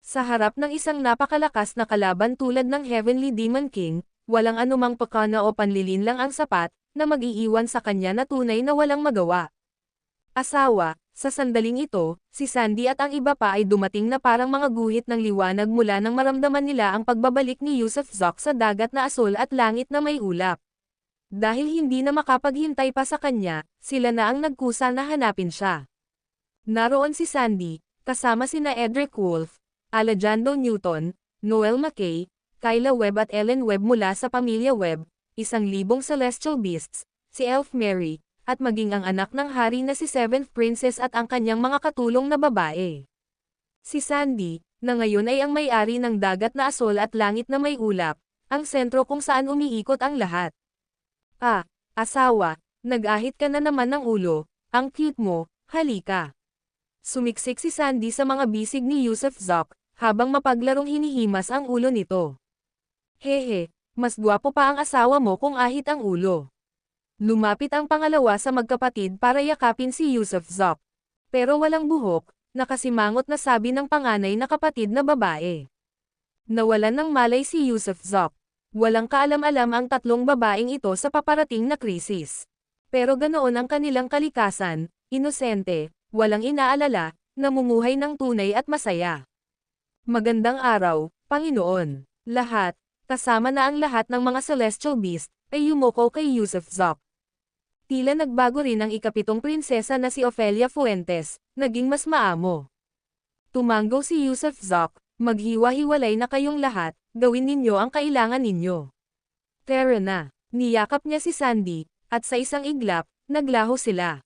A: Sa harap ng isang napakalakas na kalaban tulad ng Heavenly Demon King, walang anumang pakana o panlilin lang ang sapat, na mag-iiwan sa kanya na tunay na walang magawa. Asawa, sa sandaling ito, si Sandy at ang iba pa ay dumating na parang mga guhit ng liwanag mula nang maramdaman nila ang pagbabalik ni Yusuf Zok sa dagat na asul at langit na may ulap. Dahil hindi na makapaghintay pa sa kanya, sila na ang nagkusa na hanapin siya. Naroon si Sandy, kasama sina Edric Wolf, Alejandro Newton, Noel Mackay, Kyla Webb at Ellen Webb mula sa pamilya Webb, 1,000 celestial beasts, si Elf Mary, at maging ang anak ng hari na si Seventh Princess at ang kanyang mga katulong na babae. Si Sandy, na ngayon ay ang may-ari ng dagat na asul at langit na may ulap, ang sentro kung saan umiikot ang lahat. Asawa, nag-ahit ka na naman ng ulo, ang cute mo, halika. Sumiksik si Sandy sa mga bisig ni Yusuf Zok, habang mapaglarong hinihimas ang ulo nito. Hehe, mas gwapo pa ang asawa mo kung ahit ang ulo. Lumapit ang pangalawa sa magkapatid para yakapin si Yusuf Zok. Pero walang buhok, nakasimangot na sabi ng panganay na kapatid na babae. Nawalan ng malay si Yusuf Zok. Walang kaalam-alam ang tatlong babaeng ito sa paparating na krisis. Pero ganoon ang kanilang kalikasan, inosente, walang inaalala, namumuhay ng tunay at masaya. Magandang araw, Panginoon. Lahat, kasama na ang lahat ng mga celestial beast, ay yumuko kay Yusuf Zok. Tila nagbago rin ang ikapitong prinsesa na si Ofelia Fuentes, naging mas maamo. Tumanggo si Yusuf Zok, maghiwa-hiwalay na kayong lahat, gawin ninyo ang kailangan ninyo. Tara na, niyakap niya si Sandy, at sa isang iglap, naglaho sila.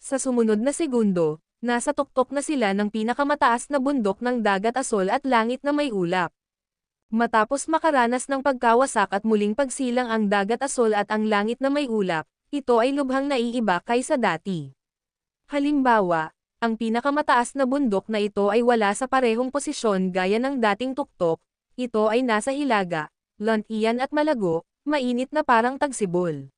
A: Sa sumunod na segundo, nasa tuktok na sila ng pinakamataas na bundok ng dagat asul at langit na may ulap. Matapos makaranas ng pagkawasak at muling pagsilang ang dagat asul at ang langit na may ulap, ito ay lubhang naiiba kaysa dati. Halimbawa, ang pinakamataas na bundok na ito ay wala sa parehong posisyon gaya ng dating tuktok, ito ay nasa hilaga, lantian at malago, mainit na parang tagsibol.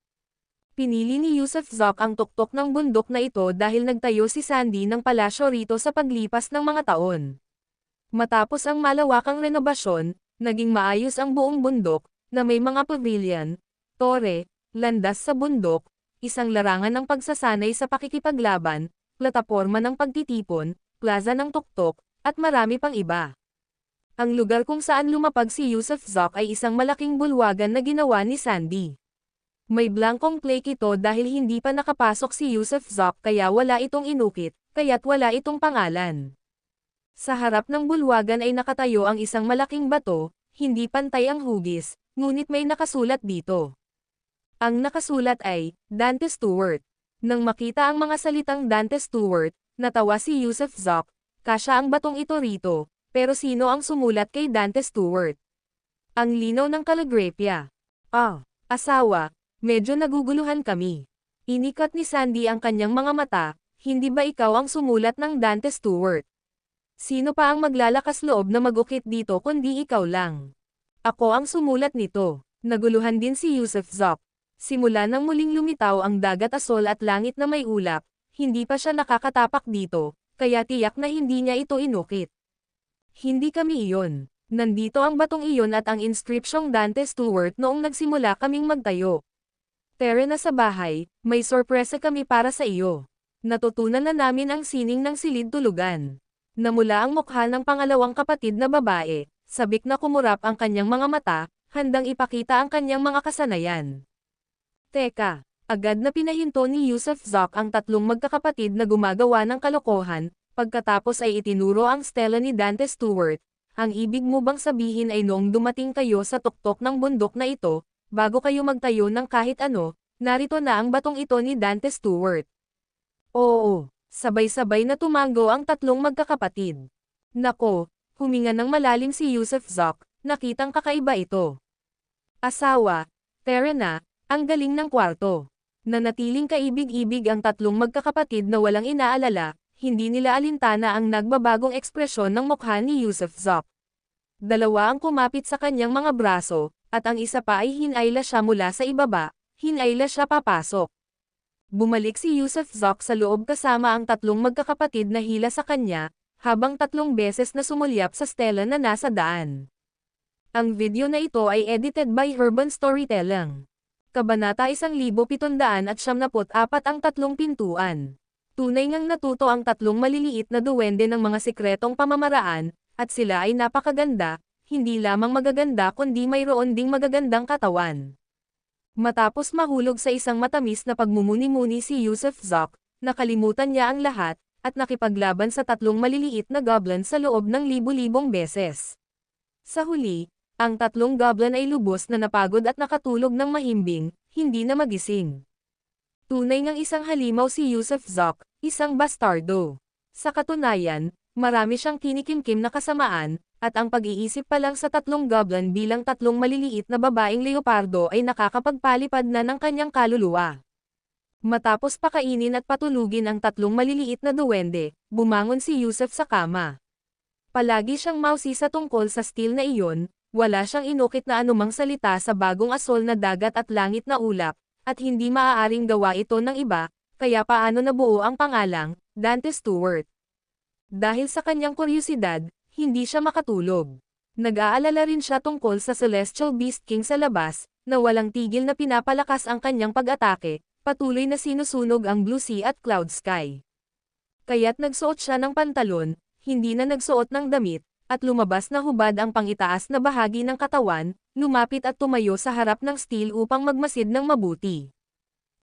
A: Pinili ni Yusuf Zok ang tuktok ng bundok na ito dahil nagtayo si Sandy ng palasyo rito sa paglipas ng mga taon. Matapos ang malawakang renobasyon, naging maayos ang buong bundok, na may mga pavilion, tore, landas sa bundok, isang larangan ng pagsasanay sa pakikipaglaban, plataporma ng pagtitipon, plaza ng tuktok, at marami pang iba. Ang lugar kung saan lumapag si Yusuf Zok ay isang malaking bulwagan na ginawa ni Sandy. May blankong plaque ito dahil hindi pa nakapasok si Yusuf Zok kaya wala itong inukit, kaya't wala itong pangalan. Sa harap ng bulwagan ay nakatayo ang isang malaking bato, hindi pantay ang hugis, ngunit may nakasulat dito. Ang nakasulat ay, Dante Stewart. Nang makita ang mga salitang Dante Stewart, natawa si Yusuf Zok, kasya ang batong ito rito, pero sino ang sumulat kay Dante Stewart? Ang linaw ng kaligrafya. Asawa, medyo naguguluhan kami. Inikat ni Sandy ang kanyang mga mata, hindi ba ikaw ang sumulat ng Dante Stewart? Sino pa ang maglalakas loob na magukit dito kundi ikaw lang? Ako ang sumulat nito. Naguluhan din si Yusuf Zok. Simula nang muling lumitaw ang dagat asul at langit na may ulap, hindi pa siya nakakatapak dito, kaya tiyak na hindi niya ito inukit. Hindi kami iyon. Nandito ang batong iyon at ang inscripsyong Dante Stewart noong nagsimula kaming magtayo. Tara na sa bahay, may sorpresa kami para sa iyo. Natutunan na namin ang sining ng silid tulugan. Namula ang mukha ng pangalawang kapatid na babae, sabik na kumurap ang kanyang mga mata, handang ipakita ang kanyang mga kasanayan. Teka, agad na pinahinto ni Yusuf Zok ang tatlong magkakapatid na gumagawa ng kalokohan, pagkatapos ay itinuro ang stela ni Dante Stewart. Ang ibig mo bang sabihin ay noong dumating kayo sa tuktok ng bundok na ito, bago kayo magtayo ng kahit ano, narito na ang batong ito ni Dante Stewart? Oo, sabay-sabay na tumango ang tatlong magkakapatid. Nako, Huminga ng malalim si Yusuf Zok, nakitang kakaiba ito. Asawa, tara na, ang galing ng kwarto. Nanatiling kaibig-ibig ang tatlong magkakapatid na walang inaalala, hindi nila alintana ang nagbabagong ekspresyon ng mukha ni Yusuf Zok. Dalawa ang kumapit sa kanyang mga braso, at ang isa pa ay hinayla siya mula sa ibaba, hinayla siya papasok. Bumalik si Yusuf Zok sa loob kasama ang tatlong magkakapatid na hila sa kanya, habang 3 beses na sumulyap sa stela na nasa daan. Ang video na ito ay edited by Herban Storytelling. Kabanata 1774 ang tatlong pintuan. Tunay ngang natuto ang tatlong maliliit na duwende ng mga sikretong pamamaraan, at sila ay napakaganda, hindi lamang magaganda kundi mayroon ding magagandang katawan. Matapos mahulog sa isang matamis na pagmumuni-muni si Yusuf Zok, nakalimutan niya ang lahat, at nakipaglaban sa tatlong maliliit na goblin sa loob ng libu-libong beses. Sa huli, ang tatlong goblin ay lubos na napagod at nakatulog ng mahimbing, hindi na magising. Tunay ngang isang halimaw si Yusuf Zok, isang bastardo. Sa katunayan, marami siyang kinikimkim na kasamaan, at ang pag-iisip pa lang sa tatlong goblin bilang tatlong maliliit na babaeng leopardo ay nakakapagpalipad na ng kanyang kaluluwa. Matapos pakainin at patulugin ang tatlong maliliit na duwende, bumangon si Yusuf sa kama. Palagi siyang mausisa tungkol sa steel na iyon, wala siyang inukit na anumang salita sa bagong asol na dagat at langit na ulap, at hindi maaaring gawa ito ng iba, kaya paano nabuo ang pangalang, Dante Stewart. Dahil sa kanyang kuryosidad, hindi siya makatulog. Nag-aalala rin siya tungkol sa Celestial Beast King sa labas, na walang tigil na pinapalakas ang kanyang pag-atake, patuloy na sinusunog ang Blue Sea at Cloud Sky. Kaya't nagsuot siya ng pantalon, hindi na nagsuot ng damit, at lumabas na hubad ang pangitaas na bahagi ng katawan, lumapit at tumayo sa harap ng steel upang magmasid ng mabuti.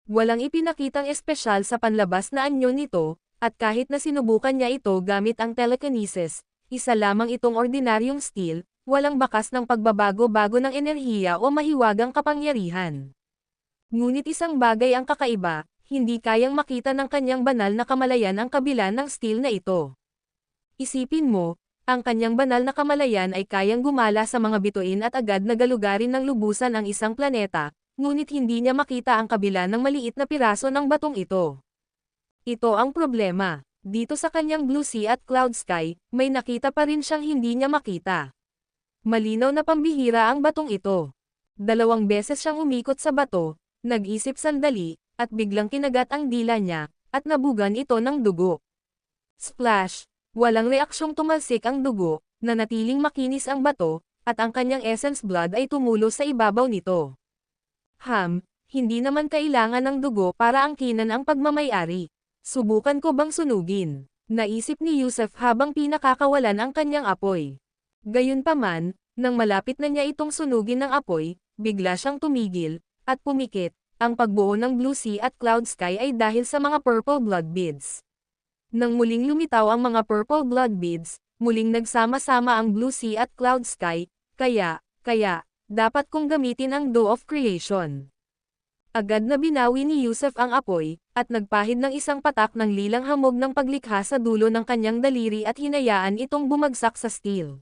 A: Walang ipinakitang espesyal sa panlabas na anyo nito, at kahit na sinubukan niya ito gamit ang telekinesis, isa lamang itong ordinaryong steel, walang bakas ng pagbabago-bago ng enerhiya o mahiwagang kapangyarihan. Ngunit isang bagay ang kakaiba, hindi kayang makita ng kanyang banal na kamalayan ang kabila ng steel na ito. Isipin mo, ang kanyang banal na kamalayan ay kayang gumala sa mga bituin at agad na galugarin ng lubusan ang isang planeta, ngunit hindi niya makita ang kabila ng maliit na piraso ng batong ito. Ito ang problema. Dito sa kanyang Blue Sea at Cloud Sky, may nakita pa rin siyang hindi niya makita. Malinaw na pambihira ang batong ito. 2 beses siyang umikot sa bato, nag-isip sandali, at biglang kinagat ang dila niya, at nabugan ito ng dugo. Splash! Walang reaksyong tumalsik ang dugo, nanatiling makinis ang bato, at ang kanyang essence blood ay tumulo sa ibabaw nito. Hindi naman kailangan ng dugo para angkinan ang pagmamayari. Subukan ko bang sunugin? Naisip ni Yusuf habang pinakakawalan ang kanyang apoy. Gayunpaman, nang malapit na niya itong sunugin ng apoy, bigla siyang tumigil, at pumikit. Ang pagbuo ng Blue Sea at Cloud Sky ay dahil sa mga purple blood beads. Nang muling lumitaw ang mga purple blood beads, muling nagsama-sama ang Blue Sea at Cloud Sky, kaya, dapat kong gamitin ang Dough of Creation. Agad na binawi ni Yusuf ang apoy, at nagpahid ng isang patak ng lilang hamog ng paglikha sa dulo ng kanyang daliri at hinayaan itong bumagsak sa steel.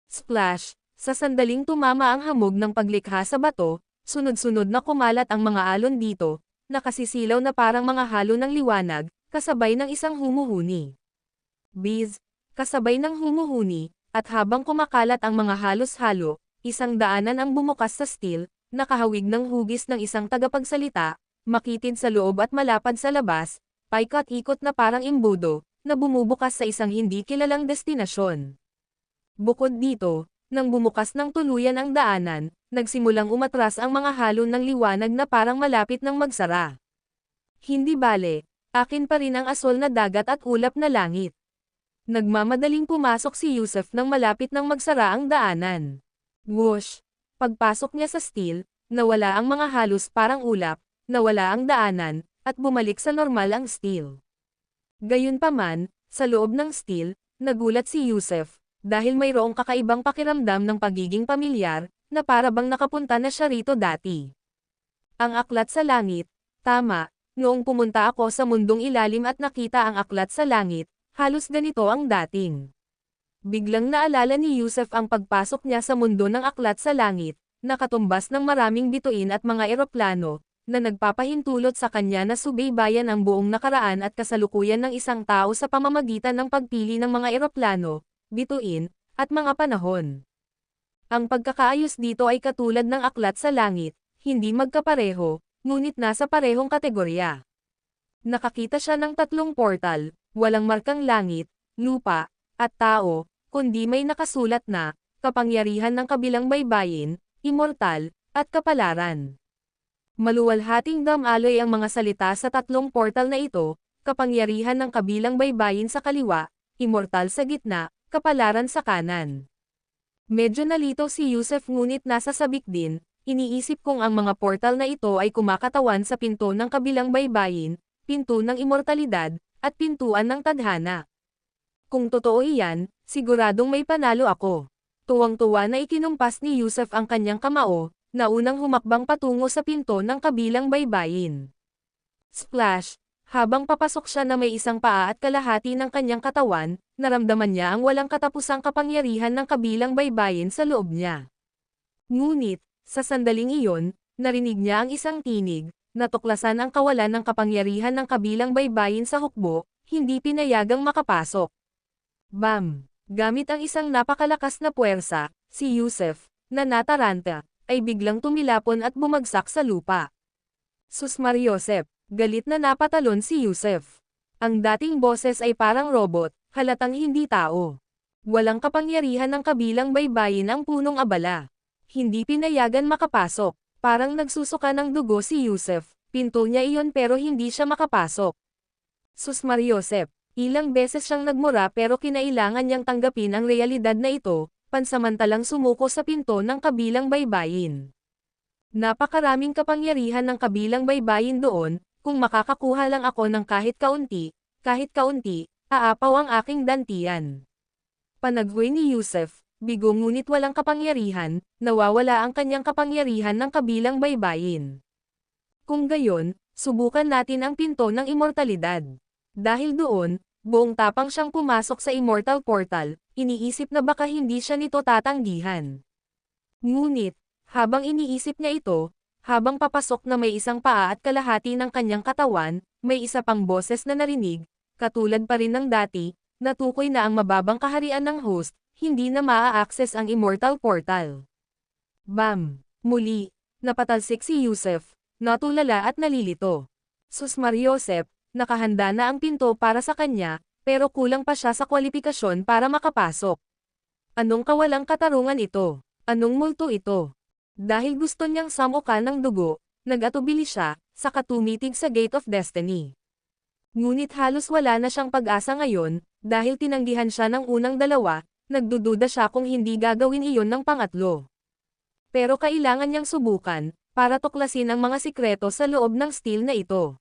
A: Splash! Sa sandaling tumama ang hamog ng paglikha sa bato, sunod-sunod na kumalat ang mga alon dito, nakasisilaw na parang mga halo ng liwanag, kasabay ng isang humuhuni. Biz! Kasabay ng humuhuni, at habang kumakalat ang mga halos-halo, isang daanan ang bumukas sa steel, nakahawig ng hugis ng isang tagapagsalita, makitid sa loob at malapad sa labas, paikat-ikot na parang imbudo, na bumubukas sa isang hindi kilalang destinasyon. Bukod dito, nang bumukas ng tuluyan ang daanan, nagsimulang umatras ang mga halo ng liwanag na parang malapit ng magsara. Hindi bale, akin pa rin ang asol na dagat at ulap na langit. Nagmamadaling pumasok si Yusuf nang malapit ng magsara ang daanan. Whoosh! Pagpasok niya sa steel, nawala ang mga halos parang ulap, nawala ang daanan, at bumalik sa normal ang steel. Gayunpaman, sa loob ng steel, nagulat si Yusuf, dahil mayroong kakaibang pakiramdam ng pagiging pamilyar, na para bang nakapunta na siya rito dati. Ang aklat sa langit, tama, noong pumunta ako sa mundong ilalim at nakita ang aklat sa langit, halos ganito ang dating. Biglang naalala ni Yusef ang pagpasok niya sa mundo ng aklat sa langit, nakatumbas ng maraming bituin at mga eroplano, na nagpapahintulot sa kanya na subaybayan ang buong nakaraan at kasalukuyan ng isang tao sa pamamagitan ng pagpili ng mga eroplano, bituin, at mga panahon. Ang pagkakaayos dito ay katulad ng aklat sa langit, hindi magkapareho, ngunit nasa parehong kategorya. Nakakita siya ng 3 portal, walang markang langit, lupa, at tao, kundi may nakasulat na, kapangyarihan ng kabilang baybayin, immortal, at kapalaran. Maluwalhating damaloy ang mga salita sa 3 portal na ito, kapangyarihan ng kabilang baybayin sa kaliwa, immortal sa gitna, kapalaran sa kanan. Medyo nalito si Yusef ngunit nasa sabik din, iniisip kong ang mga portal na ito ay kumakatawan sa pinto ng kabilang baybayin, pinto ng immortalidad, at pintuan ng tadhana. Kung totoo iyan, siguradong may panalo ako. Tuwang-tuwa na ikinumpas ni Yusef ang kanyang kamao, na unang humakbang patungo sa pinto ng kabilang baybayin. Splash! Habang papasok siya na may isang paa at kalahati ng kanyang katawan, naramdaman niya ang walang katapusang kapangyarihan ng kabilang baybayin sa loob niya. Ngunit, sa sandaling iyon, narinig niya ang isang tinig, natuklasan ang kawalan ng kapangyarihan ng kabilang baybayin sa hukbo, hindi pinayagang makapasok. Bam! Gamit ang isang napakalakas na puwersa, si Yusef, na nataranta, ay biglang tumilapon at bumagsak sa lupa. Sus Mariosep! Galit na napatalon si Yusef. Ang dating boses ay parang robot, halatang hindi tao. Walang kapangyarihan ng kabilang baybayin ang punong abala. Hindi pinayagan makapasok, parang nagsusuka ng dugo si Yusef, pinto niya iyon pero hindi siya makapasok. Sus Mariosep! Ilang beses siyang nagmura pero kinailangan niyang tanggapin ang realidad na ito, pansamantalang sumuko sa pinto ng kabilang baybayin. Napakaraming kapangyarihan ng kabilang baybayin doon, kung makakakuha lang ako ng kahit kaunti, aapaw ang aking dantian. Panaghoy ni Yusef, bigo ngunit walang kapangyarihan, nawawala ang kanyang kapangyarihan ng kabilang baybayin. Kung gayon, subukan natin ang pinto ng immortalidad. Dahil doon, buong tapang siyang pumasok sa immortal portal, iniisip na baka hindi siya nito tatanggihan. Ngunit, habang iniisip niya ito, habang papasok na may isang paa at kalahati ng kanyang katawan, may isa pang boses na narinig, katulad pa rin ng dati, natukoy na ang mababang kaharian ng host, hindi na maa-access ang immortal portal. Bam! Muli, napatalsik si Yusef, natulala at nalilito. Sus Mariosep! Nakahanda na ang pinto para sa kanya, pero kulang pa siya sa kwalipikasyon para makapasok. Anong kawalang katarungan ito? Anong multo ito? Dahil gusto niyang samukan ng dugo, nag-atubili siya, saka tumitig sa Gate of Destiny. Ngunit halos wala na siyang pag-asa ngayon, dahil tinanggihan siya ng unang dalawa, nagdududa siya kung hindi gagawin iyon ng pangatlo. Pero kailangan niyang subukan, para tuklasin ang mga sikreto sa loob ng steel na ito.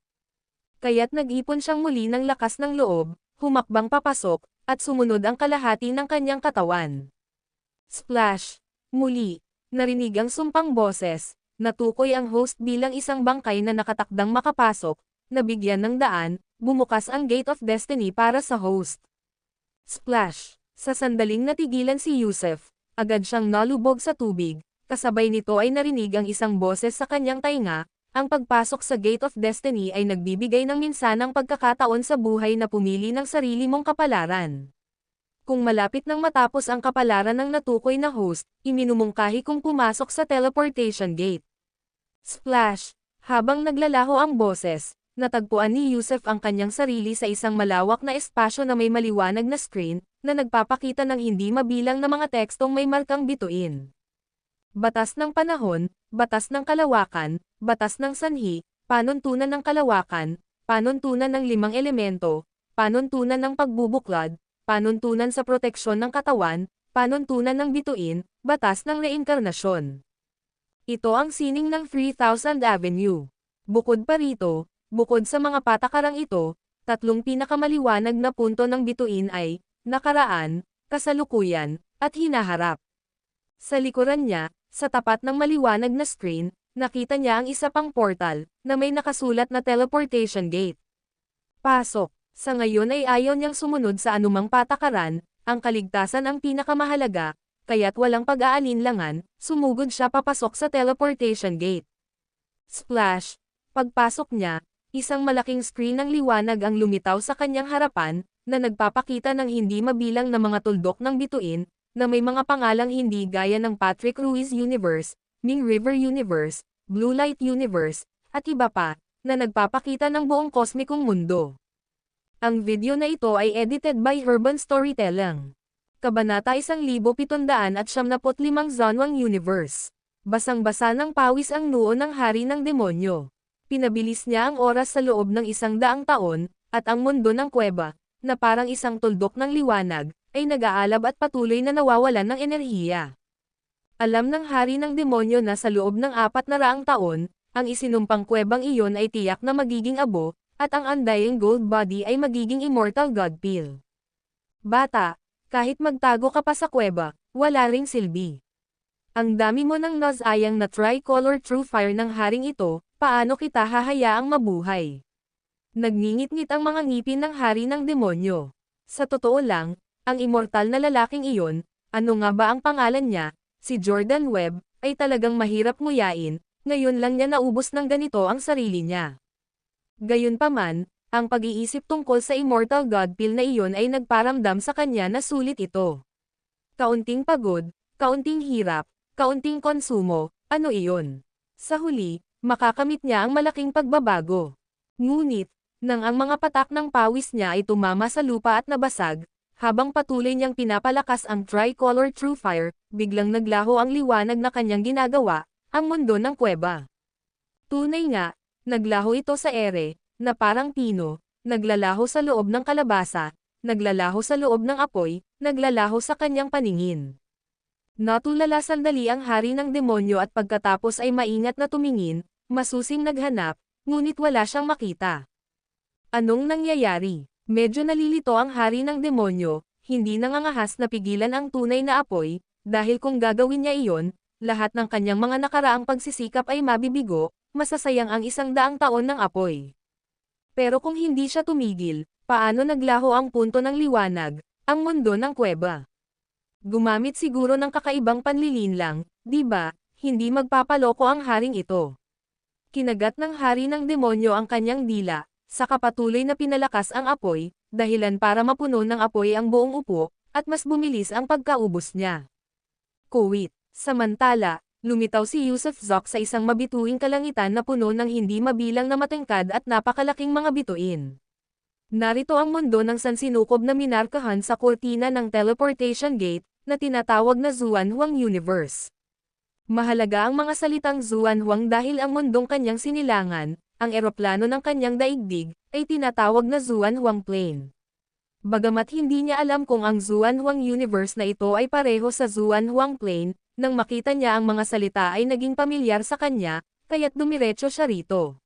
A: Kaya't nag-ipon siyang muli ng lakas ng loob, humakbang papasok, at sumunod ang kalahati ng kanyang katawan. Splash! Muli, narinig ang sumpang boses, natukoy ang host bilang isang bangkay na nakatakdang makapasok, nabigyan ng daan, bumukas ang Gate of Destiny para sa host. Splash! Sa sandaling natigilan si Yusef, agad siyang nalubog sa tubig, kasabay nito ay narinig ang isang boses sa kanyang tainga. Ang pagpasok sa Gate of Destiny ay nagbibigay ng minsanang pagkakataon sa buhay na pumili ng sarili mong kapalaran. Kung malapit nang matapos ang kapalaran ng natukoy na host, iminumungkahi kung pumasok sa teleportation gate. Splash! Habang naglalaho ang boses, natagpuan ni Yusef ang kanyang sarili sa isang malawak na espasyo na may maliwanag na screen, na nagpapakita ng hindi mabilang na mga tekstong may markang bituin. Batas ng panahon, batas ng kalawakan, batas ng sanhi, panuntunan ng kalawakan, panuntunan ng 5 elemento, panuntunan ng pagbubuklad, panuntunan sa proteksyon ng katawan, panuntunan ng bituin, batas ng reinkarnasyon. Ito ang sining ng 3000 Avenue. Bukod pa rito, bukod sa mga patakarang ito, 3 pinakamaliwanag na punto ng bituin ay, nakaraan, kasalukuyan, at hinaharap. Sa likuran niya, sa tapat ng maliwanag na screen, nakita niya ang isa pang portal, na may nakasulat na teleportation gate. Pasok! Sa ngayon ay ayaw niyang sumunod sa anumang patakaran, ang kaligtasan ang pinakamahalaga, kaya't walang pag-aalinlangan, sumugod siya papasok sa teleportation gate. Splash! Pagpasok niya, isang malaking screen ng liwanag ang lumitaw sa kanyang harapan, na nagpapakita ng hindi mabilang na mga tuldok ng bituin, na may mga pangalang hindi gaya ng Patrick Ruiz Universe, Ming River Universe, Blue Light Universe, at iba pa, na nagpapakita ng buong kosmikong mundo. Ang video na ito ay edited by Urban Storytelling. Kabanata 1775 Zanwang Universe. Basang-basa ng pawis ang noo ng hari ng demonyo. Pinabilis niya ang oras sa loob ng 100 taon, at ang mundo ng kuweba, na parang isang tuldok ng liwanag, ay nag-aalab at patuloy na nawawalan ng enerhiya. Alam ng hari ng demonyo na sa loob ng 400 taon, ang isinumpang kuwebang iyon ay tiyak na magiging abo, at ang undying gold body ay magiging immortal god pill. Bata, kahit magtago ka pa sa kuweba, wala ring silbi. Ang dami mo ng nozayang na tricolor true fire ng haring ito, paano kita hahayaang mabuhay? Nagngingit-ngit ang mga ngipin ng hari ng demonyo. Sa totoo lang, ang immortal na lalaking iyon, ano nga ba ang pangalan niya, si Jordan Webb, ay talagang mahirap nguyain, ngayon lang niya naubos ng ganito ang sarili niya. Gayunpaman, ang pag-iisip tungkol sa immortal god pill na iyon ay nagparamdam sa kanya na sulit ito. Kaunting pagod, kaunting hirap, kaunting konsumo, ano iyon? Sa huli, makakamit niya ang malaking pagbabago. Ngunit, nang ang mga patak ng pawis niya ay tumama sa lupa at nabasag, habang patuloy niyang pinapalakas ang tricolor true fire, biglang naglaho ang liwanag na kanyang ginagawa, ang mundo ng kuweba. Tunay nga, naglaho ito sa ere, na parang pino, naglalaho sa loob ng kalabasa, naglalaho sa loob ng apoy, naglalaho sa kanyang paningin. Natulala sandali ang hari ng demonyo at pagkatapos ay maingat na tumingin, masusing naghanap, ngunit wala siyang makita. Anong nangyayari? Medyo nalilito ang hari ng demonyo, hindi nangangahas na pigilan ang tunay na apoy, dahil kung gagawin niya iyon, lahat ng kanyang mga nakaraang pagsisikap ay mabibigo, masasayang ang 100 taon ng apoy. Pero kung hindi siya tumigil, paano naglaho ang punto ng liwanag, ang mundo ng kuweba? Gumamit siguro ng kakaibang panlilinlang, di ba, hindi magpapaloko ang haring ito. Kinagat ng hari ng demonyo ang kanyang dila, saka patuloy na pinalakas ang apoy, dahilan para mapuno ng apoy ang buong upo, at mas bumilis ang pagkaubos niya. Kuwit. Samantala, lumitaw si Yusuf Zok sa isang mabituing kalangitan na puno ng hindi mabilang na matangkad at napakalaking mga bituin. Narito ang mundo ng sansinukob na minarkahan sa kurtina ng teleportation gate, na tinatawag na Zuanhuang Universe. Mahalaga ang mga salitang Zuanhuang dahil ang mundong kanyang sinilangan, ang eroplano ng kanyang daigdig, ay tinatawag na Zuanhuang Plane. Bagamat hindi niya alam kung ang Zuanhuang Universe na ito ay pareho sa Zuanhuang Plane, nang makita niya ang mga salita ay naging pamilyar sa kanya, kaya't dumiretso siya rito.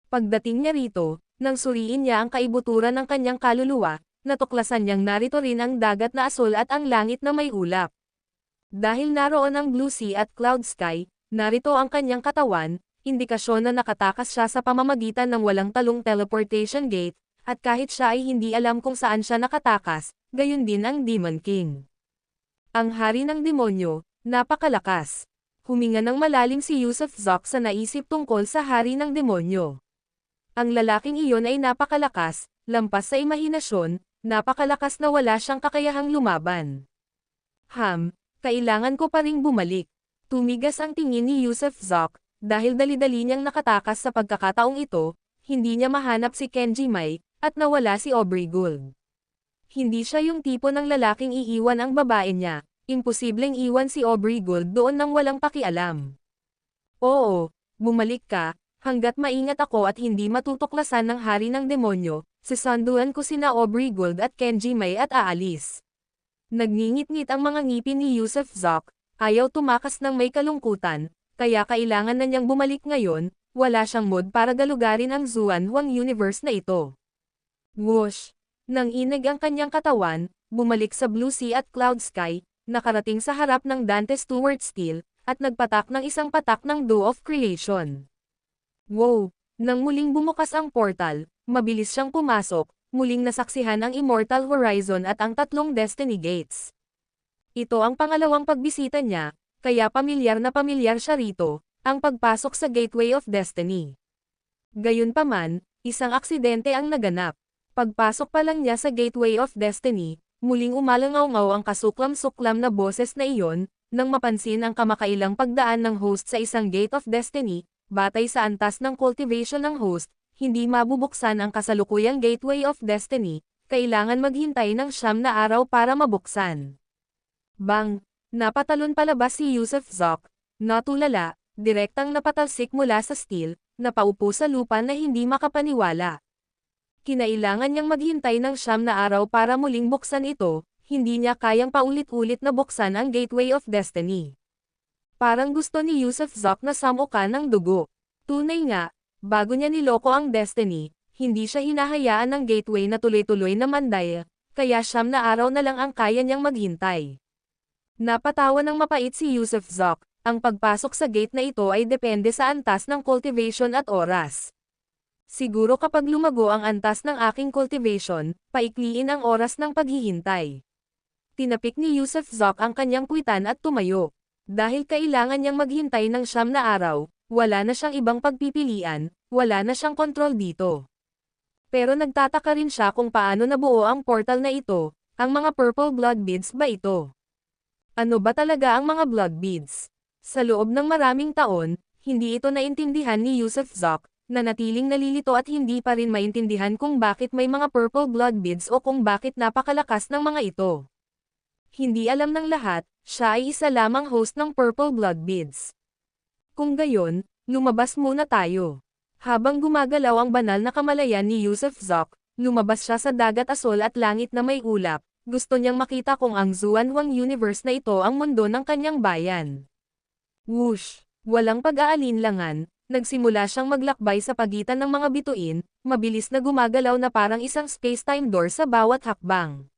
A: Pagdating niya rito, nang suriin niya ang kaibuturan ng kanyang kaluluwa, natuklasan niyang narito rin ang dagat na asul at ang langit na may ulap. Dahil naroon ang blue sea at cloud sky, narito ang kanyang katawan, indikasyon na nakatakas siya sa pamamagitan ng walang talong teleportation gate, at kahit siya ay hindi alam kung saan siya nakatakas, gayon din ang Demon King. Ang hari ng demonyo, napakalakas. Huminga ng malalim si Yusuf Zok sa naisip tungkol sa hari ng demonyo. Ang lalaking iyon ay napakalakas, lampas sa imahinasyon, napakalakas na wala siyang kakayahang lumaban. Kailangan ko pa ring bumalik. Tumigas ang tingin ni Yusuf Zok, dahil dali-dali niyang nakatakas sa pagkakataong ito, hindi niya mahanap si Kenji Mai, at nawala si Aubrey Gould. Hindi siya yung tipo ng lalaking iiwan ang babae niya. Imposibleng iwan si Aubrey Gould doon nang walang pakialam. Oo, bumalik ka, hanggat maingat ako at hindi matutuklasan ng hari ng demonyo, sisanduan ko sina Aubrey Gould at Kenji Mai at aalis. Nagngingit-ngit ang mga ngipin ni Yusuf Zok, ayaw tumakas ng may kalungkutan, kaya kailangan na niyang bumalik ngayon, wala siyang mood para galugarin ang Zuanhuang Universe na ito. Whoosh! Nang inag ang kanyang katawan, bumalik sa blue sea at cloud sky, nakarating sa harap ng Dante Stewart Steel, at nagpatak ng isang patak ng Dew of Creation. Wow! Nang muling bumukas ang portal, mabilis siyang pumasok, muling nasaksihan ang Immortal Horizon at ang tatlong Destiny Gates. Ito ang pangalawang pagbisita niya, kaya pamilyar siya rito, ang pagpasok sa Gateway of Destiny. Gayunpaman, isang aksidente ang naganap. Pagpasok pa lang niya sa Gateway of Destiny, muling umalangaw-ngaw ang kasuklam-suklam na boses na iyon, nang mapansin ang kamakailang pagdaan ng host sa isang Gate of Destiny, batay sa antas ng cultivation ng host, hindi mabubuksan ang kasalukuyang Gateway of Destiny, kailangan maghintay ng 9 na araw para mabuksan. Bang! Napatalon palabas si Yusuf Zok, natulala, direktang napatalsik mula sa steel, napaupo sa lupa na hindi makapaniwala. Kinailangan niyang maghintay ng 9 na araw para muling buksan ito, hindi niya kayang paulit-ulit na buksan ang Gateway of Destiny. Parang gusto ni Yusuf Zok na samuka ng dugo. Tunay nga, bago niya niloko ang Destiny, hindi siya hinahayaan ng Gateway na tuloy-tuloy na manday, kaya 9 na araw na lang ang kaya niyang maghintay. Napatawa ng mapait si Yusuf Zok, ang pagpasok sa gate na ito ay depende sa antas ng cultivation at oras. Siguro kapag lumago ang antas ng aking cultivation, paikliin ang oras ng paghihintay. Tinapik ni Yusuf Zok ang kanyang kwitan at tumayo. Dahil kailangan niyang maghintay ng 9 na araw, wala na siyang ibang pagpipilian, wala na siyang kontrol dito. Pero nagtataka rin siya kung paano nabuo ang portal na ito, ang mga purple blood beads ba ito? Ano ba talaga ang mga blood beads? Sa loob ng maraming taon, hindi ito naintindihan ni Yusuf Zok, na natiling nalilito at hindi pa rin maintindihan kung bakit may mga purple blood beads o kung bakit napakalakas ng mga ito. Hindi alam ng lahat, siya ay isa lamang host ng purple blood beads. Kung gayon, lumabas muna tayo. Habang gumagalaw ang banal na kamalayan ni Yusuf Zok, lumabas siya sa dagat asol at langit na may ulap. Gusto niyang makita kung ang Xuanhuang universe na ito ang mundo ng kanyang bayan. Whoosh! Walang pag-aalinlangan, nagsimula siyang maglakbay sa pagitan ng mga bituin, mabilis na gumagalaw na parang isang space-time door sa bawat hakbang.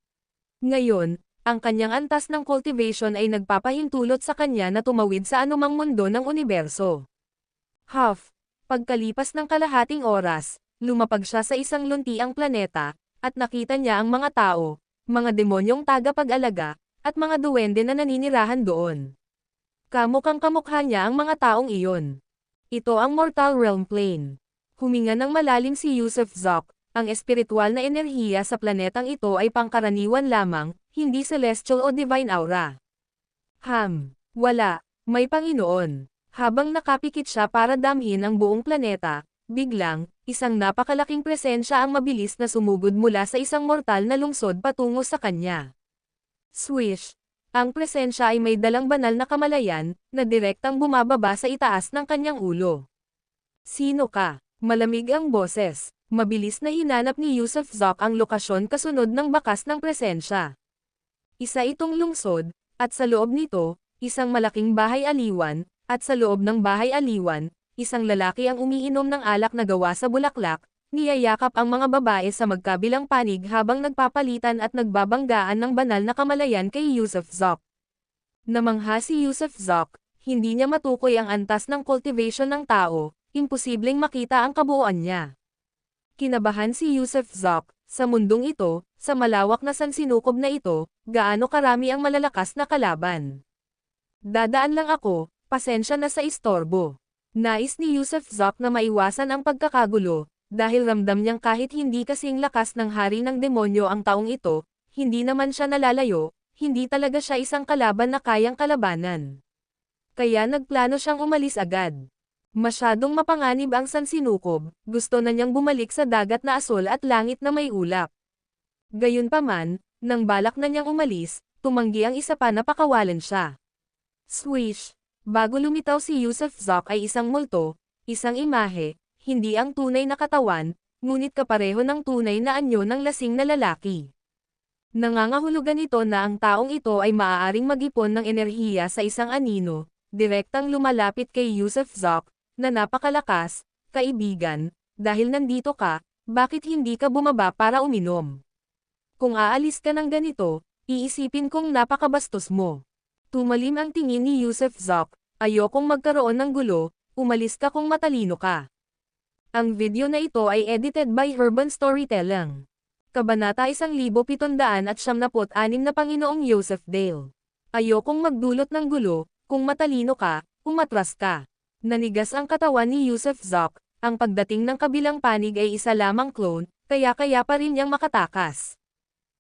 A: Ngayon, ang kanyang antas ng cultivation ay nagpapahintulot sa kanya na tumawid sa anumang mundo ng universo. Huff! Pagkalipas ng kalahating oras, lumapag siya sa isang luntiang planeta, at nakita niya ang mga tao, mga demonyong tagapag-alaga, at mga duwende na naninirahan doon. Kamukhang kamukha niya ang mga taong iyon. Ito ang Mortal Realm Plane. Huminga ng malalim si Yusuf Zok, ang espiritual na enerhiya sa planetang ito ay pangkaraniwan lamang, hindi celestial o divine aura. Wala, may Panginoon. Habang nakapikit siya para damhin ang buong planeta, biglang, isang napakalaking presensya ang mabilis na sumugod mula sa isang mortal na lungsod patungo sa kanya. Swish! Ang presensya ay may dalang banal na kamalayan, na direktang bumababa sa itaas ng kanyang ulo. Sino ka? Malamig ang boses. Mabilis na hinanap ni Yusuf Zok ang lokasyon kasunod ng bakas ng presensya. Isa itong lungsod, at sa loob nito, isang malaking bahay aliwan, at sa loob ng bahay aliwan, isang lalaki ang umiinom ng alak na gawa sa bulaklak, niyayakap ang mga babae sa magkabilang panig habang nagpapalitan at nagbabanggaan ng banal na kamalayan kay Yusuf Zok. Namangha si Yusuf Zok, hindi niya matukoy ang antas ng cultivation ng tao, imposibleng makita ang kabuuan niya. Kinabahan si Yusuf Zok, sa mundong ito, sa malawak na sansinukob na ito, gaano karami ang malalakas na kalaban. Dadaan lang ako, pasensya na sa istorbo. Nais ni Yusuf Zok na maiwasan ang pagkakagulo, dahil ramdam niyang kahit hindi kasing lakas ng hari ng demonyo ang taong ito, hindi naman siya nalalayo, hindi talaga siya isang kalaban na kayang kalabanan. Kaya nagplano siyang umalis agad. Masyadong mapanganib ang sansinukob, gusto na niyang bumalik sa dagat na asol at langit na may ulap. Gayunpaman, nang balak na niyang umalis, tumanggi ang isa pa na pakawalan siya. Swish! Bago lumitaw si Yusuf Zok ay isang multo, isang imahe, hindi ang tunay na katawan, ngunit kapareho ng tunay na anyo ng lasing na lalaki. Nangangahulugan ito na ang taong ito ay maaaring mag-ipon ng enerhiya sa isang anino, direktang lumalapit kay Yusuf Zok, na napakalakas, kaibigan, dahil nandito ka, bakit hindi ka bumaba para uminom? Kung aalis ka ng ganito, iisipin kong napakabastos mo. Tumalim ang tingin ni Yusuf Zok, ayokong magkaroon ng gulo, umalis ka kung matalino ka. Ang video na ito ay edited by Urban Storytelling. Kabanata 1776 na Panginoong Joseph Dale. Ayokong magdulot ng gulo, kung matalino ka, umatras ka. Nanigas ang katawan ni Yusuf Zoc, ang pagdating ng kabilang panig ay isa lamang clone, kaya pa rin niyang makatakas.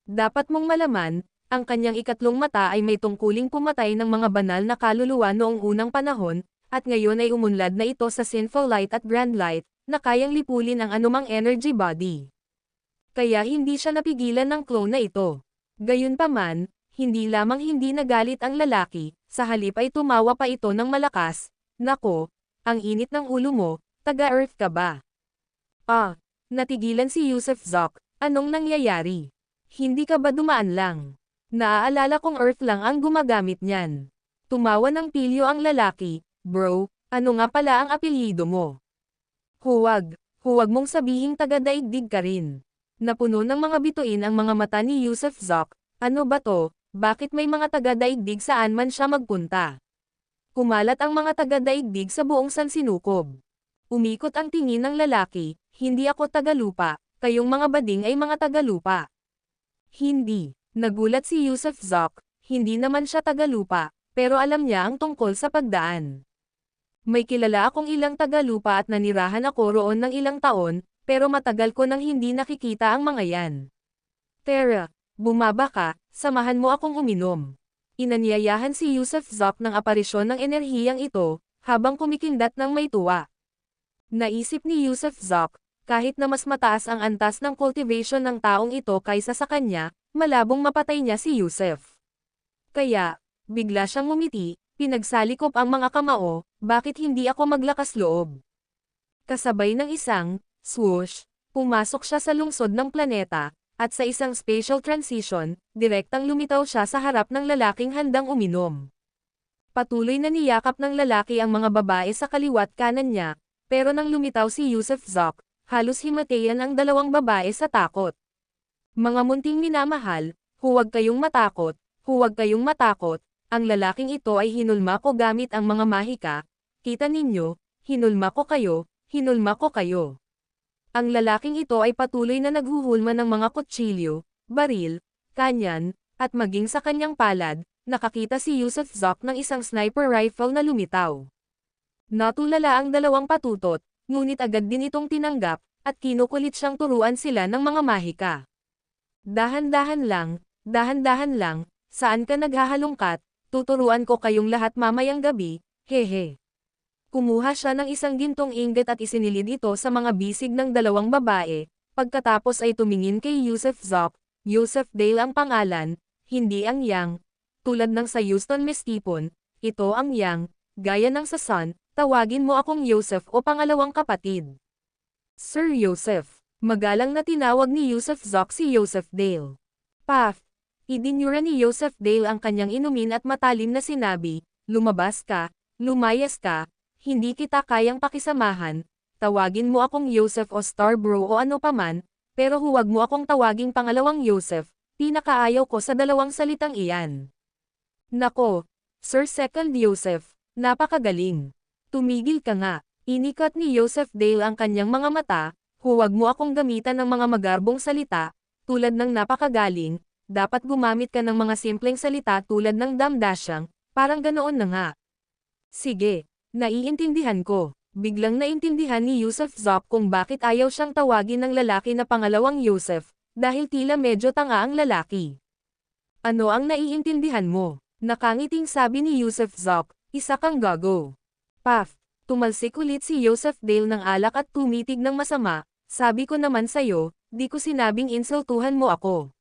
A: Dapat mong malaman, ang kanyang ikatlong mata ay may tungkuling pumatay ng mga banal na kaluluwa noong unang panahon, at ngayon ay umunlad na ito sa sinful light at grand light, na kayang lipulin ang anumang energy body. Kaya hindi siya napigilan ng clone na ito. Gayunpaman, hindi lamang hindi nagalit ang lalaki, sa halip ay tumawa pa ito ng malakas. Nako, ang init ng ulo mo, taga-Earth ka ba? Natigilan si Yusuf Zoc, anong nangyayari? Hindi ka ba dumaan lang? Naaalala kong Earth lang ang gumagamit niyan. Tumawa ng pilyo ang lalaki, bro, ano nga pala ang apelyido mo? Huwag mong sabihing taga-daigdig ka rin. Napuno ng mga bituin ang mga mata ni Yusuf Zoc, ano ba to, bakit may mga taga-daigdig saan man siya magpunta? Kumalat ang mga taga-daigdig sa buong sansinukob. Umikot ang tingin ng lalaki, hindi ako tagalupa, kayong mga bading ay mga tagalupa. Hindi, nagulat si Yusuf Zoc, hindi naman siya tagalupa, pero alam niya ang tungkol sa pagdaan. May kilala akong ilang tagalupa at nanirahan ako roon ng ilang taon, pero matagal ko nang hindi nakikita ang mga yan. Tara, bumaba ka, samahan mo akong uminom. Inanyayahan si Yusuf Zoc ng aparisyon ng enerhiyang ito, habang kumikindat ng may tuwa. Naisip ni Yusuf Zoc, kahit na mas mataas ang antas ng cultivation ng taong ito kaysa sa kanya, malabong mapatay niya si Yusuf. Kaya, bigla siyang ngumiti, pinagsalikop ang mga kamao, bakit hindi ako maglakas loob? Kasabay ng isang swoosh, pumasok siya sa lungsod ng planeta, at sa isang spatial transition, direktang lumitaw siya sa harap ng lalaking handang uminom. Patuloy na niyakap ng lalaki ang mga babae sa kaliwat kanan niya, pero nang lumitaw si Yusuf Zoc, halos himatayan ang dalawang babae sa takot. Mga munting minamahal, huwag kayong matakot, ang lalaking ito ay hinulma ko gamit ang mga mahika, kita ninyo, hinulma ko kayo. Ang lalaking ito ay patuloy na naghuhulma ng mga kutsilyo, baril, kanyan, at maging sa kanyang palad, nakakita si Yusuf Zoc ng isang sniper rifle na lumitaw. Natulala ang dalawang patutot, ngunit agad din itong tinanggap, at kinukulit siyang turuan sila ng mga mahika. Dahan-dahan lang, saan ka naghahalongkat, tuturuan ko kayong lahat mamayang gabi, hehe. Kumuha siya ng isang gintong ingot at isinilid ito sa mga bisig ng dalawang babae, pagkatapos ay tumingin kay Yusuf Zoc, Yusuf Dale ang pangalan, hindi ang Yang, tulad ng sa Houston Mestipon, ito ang Yang, gaya ng sa Sun, tawagin mo akong Yusuf o pangalawang kapatid. Sir Yusuf, magalang na tinawag ni Yusuf Zoc si Yusuf Dale. Paf! Idinyura ni Yusuf Dale ang kanyang inumin at matalim na sinabi, lumabas ka, lumayas ka, hindi kita kayang pakisamahan, tawagin mo akong Yusuf o Star Bro o ano paman, pero huwag mo akong tawaging pangalawang Yusuf, pinakaayaw ko sa dalawang salitang iyan. Nako, Sir Second Yusuf, napakagaling. Tumigil ka nga, inikot ni Yusuf Dale ang kanyang mga mata, huwag mo akong gamitan ng mga magarbong salita, tulad ng napakagaling, dapat gumamit ka ng mga simpleng salita tulad ng damdasyang, parang ganoon na nga. Sige. Naiintindihan ko. Biglang naintindihan ni Yusuf Zoc kung bakit ayaw siyang tawagin ng lalaki na pangalawang Yusuf, dahil tila medyo tanga ang lalaki. Ano ang naiintindihan mo? Nakangiting sabi ni Yusuf Zoc, isa kang gago. Paf! Tumalsik ulit si Yusuf Dale ng alak at tumitig ng masama, sabi ko naman sayo, di ko sinabing insultuhan mo ako.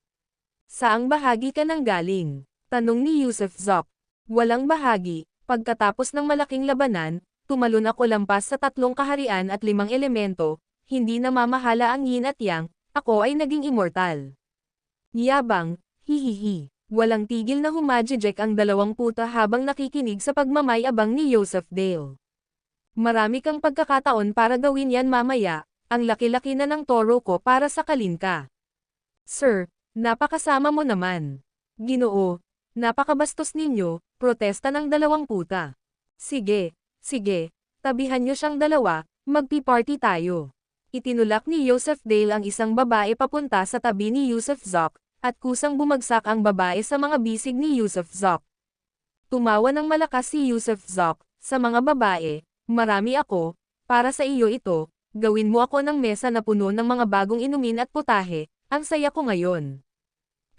A: Saang bahagi ka nang galing? Tanong ni Yusuf Zoc. Walang bahagi. Pagkatapos ng malaking labanan, tumalon ako lampas sa 3 kaharian at 5 elemento, hindi namamahala ang yin at yang, ako ay naging immortal. Yabang, hihihi. Walang tigil na humajijek ang dalawang puta habang nakikinig sa pagmamayabang ni Yusuf Dale. Marami kang pagkakataon para gawin yan mamaya, ang laki-laki na ng toro ko para sakalin ka. Sir, napakasama mo naman. Ginoo, napakabastos ninyo, protesta ng dalawang puta. Sige, tabihan nyo siyang dalawa, magpi-party tayo. Itinulak ni Yusuf Dale ang isang babae papunta sa tabi ni Yusuf Zoc, at kusang bumagsak ang babae sa mga bisig ni Yusuf Zoc. Tumawa ng malakas si Yusuf Zoc, sa mga babae, marami ako, para sa iyo ito, gawin mo ako ng mesa na puno ng mga bagong inumin at putahe, ang saya ko ngayon.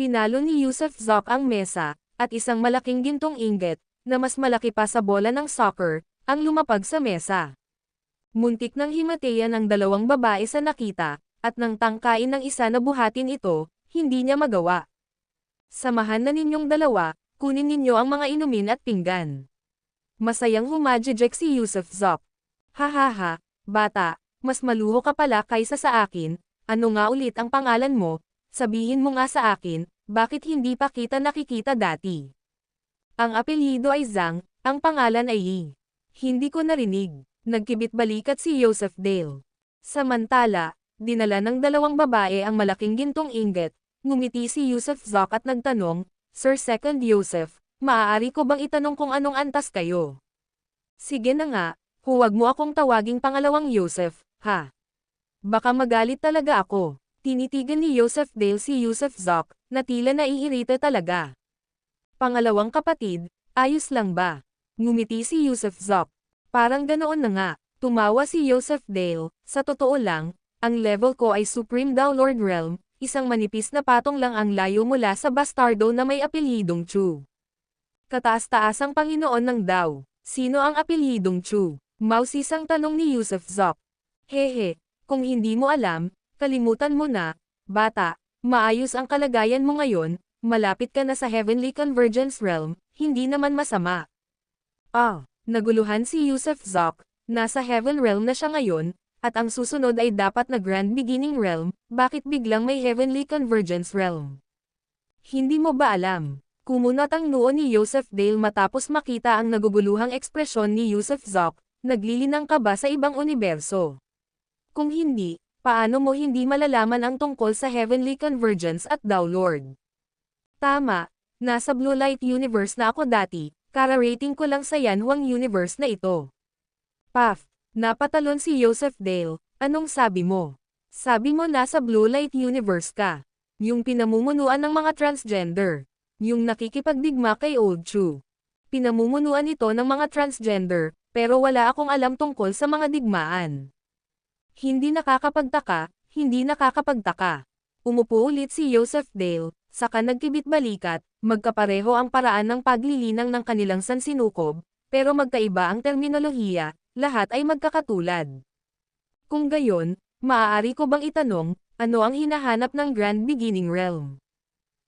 A: Pinalo ni Yusuf Zoc ang mesa, at isang malaking gintong inggit, na mas malaki pa sa bola ng soccer, ang lumapag sa mesa. Muntik nang himatayan ang dalawang babae sa nakita, at nang tangkain ng isa na buhatin ito, hindi niya magawa. Samahan na ninyong dalawa, kunin ninyo ang mga inumin at pinggan. Masayang humajejek si Yusuf Zoc. Hahaha, bata, mas maluho ka pala kaysa sa akin, ano nga ulit ang pangalan mo, sabihin mo nga sa akin, bakit hindi pa kita nakikita dati? Ang apelyido ay Zhang, ang pangalan ay Yi. Hindi ko narinig. Nagkibit balikat si Yusuf Dale. Samantala, dinala ng dalawang babae ang malaking gintong inggit, ngumiti si Yusuf Zoc at nagtanong, Sir Second Yusuf, maaari ko bang itanong kung anong antas kayo? Sige na nga, huwag mo akong tawaging pangalawang Yusuf, ha? Baka magalit talaga ako. Tinitigan ni Yusuf Dale si Yusuf Zoc, na tila naiirita talaga. Pangalawang kapatid, ayos lang ba? Ngumiti si Yusuf Zoc. Parang ganoon na nga, tumawa si Yusuf Dale, sa totoo lang, ang level ko ay Supreme Dao Lord Realm, isang manipis na patong lang ang layo mula sa bastardo na may apelyidong Chu. Kataas-taasang Panginoon ng Dao, sino ang apelyidong Chu? Mausisang tanong ni Yusuf Zoc. Hehe, kung hindi mo alam, kalimutan mo na, bata, maayos ang kalagayan mo ngayon, malapit ka na sa Heavenly Convergence Realm, hindi naman masama. Naguluhan si Yusuf Zoc, nasa Heaven Realm na siya ngayon, at ang susunod ay dapat na Grand Beginning Realm, bakit biglang may Heavenly Convergence Realm? Hindi mo ba alam? Kumunot ang noo ni Yusuf Dale matapos makita ang naguguluhang ekspresyon ni Yusuf Zoc, naglilinang ka ba sa ibang universo? Kung hindi, paano mo hindi malalaman ang tungkol sa Heavenly Convergence at Dao Lord? Tama, nasa Blue Light Universe na ako dati. Kara-rating ko lang sa Yanhuang Universe na ito. Paf, napatalon si Yusuf Dale, anong sabi mo? Sabi mo nasa Blue Light Universe ka. Yung pinamumunuan ng mga transgender. Yung nakikipagdigma kay Old Chu. Pinamumunuan ito ng mga transgender, pero wala akong alam tungkol sa mga digmaan. Hindi nakakapagtaka, hindi nakakapagtaka. Umupo ulit si Yusuf Dale, saka nagkibit balikat, magkapareho ang paraan ng paglilinang ng kanilang sansinukob, pero magkaiba ang terminolohiya, lahat ay magkakatulad. Kung gayon, maaari ko bang itanong, ano ang hinahanap ng Grand Beginning Realm?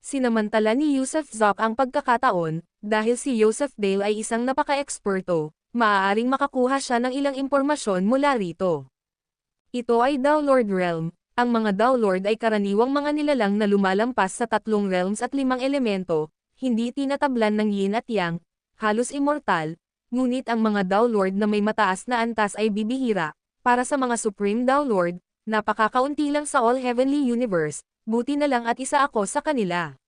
A: Sinamantala ni Yusuf Zoc ang pagkakataon, dahil si Yusuf Dale ay isang napaka-eksperto, maaaring makakuha siya ng ilang impormasyon mula rito. Ito ay Dao Lord Realm. Ang mga Dao Lord ay karaniwang mga nilalang na lumalampas sa 3 realms at 5 elemento, hindi tinatablan ng yin at yang, halos immortal, ngunit ang mga Dao Lord na may mataas na antas ay bibihira. Para sa mga Supreme Dao Lord, napakakaunti lang sa All Heavenly Universe, buti na lang at isa ako sa kanila.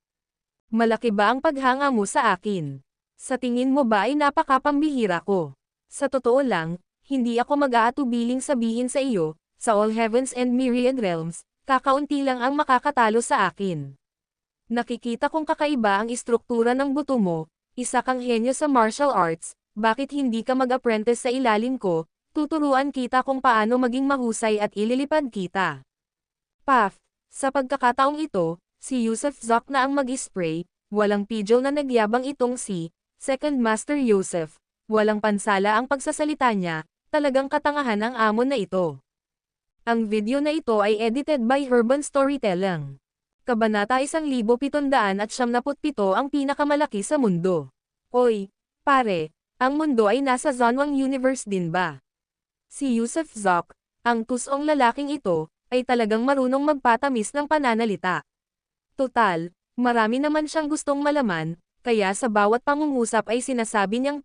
A: Malaki ba ang paghanga mo sa akin? Sa tingin mo ba ay napakapambihira ko? Sa totoo lang, hindi ako mag-aatubiling sabihin sa iyo, sa All Heavens and Myriad Realms, kakaunti lang ang makakatalo sa akin. Nakikita kong kakaiba ang istruktura ng buto mo, isa kang henyo sa martial arts, bakit hindi ka mag-apprentice sa ilalim ko, tuturuan kita kung paano maging mahusay at ililipad kita. Paf, sa pagkakataong ito, si Yusuf Zoc na ang mag-spray, walang pidgel na nagyabang itong si Second Master Yusuf, walang pansala ang pagsasalita niya, talagang katangahan ang amon na ito. Ang video na ito ay edited by Urban Storytelling. Kabanata 1777 ang pinakamalaki sa mundo. Oy, pare, ang mundo ay nasa Zanwang Universe din ba? Si Yusuf Zoc, ang tusong lalaking ito, ay talagang marunong magpatamis ng pananalita. Total, marami naman siyang gustong malaman, kaya sa bawat pangungusap ay sinasabi niyang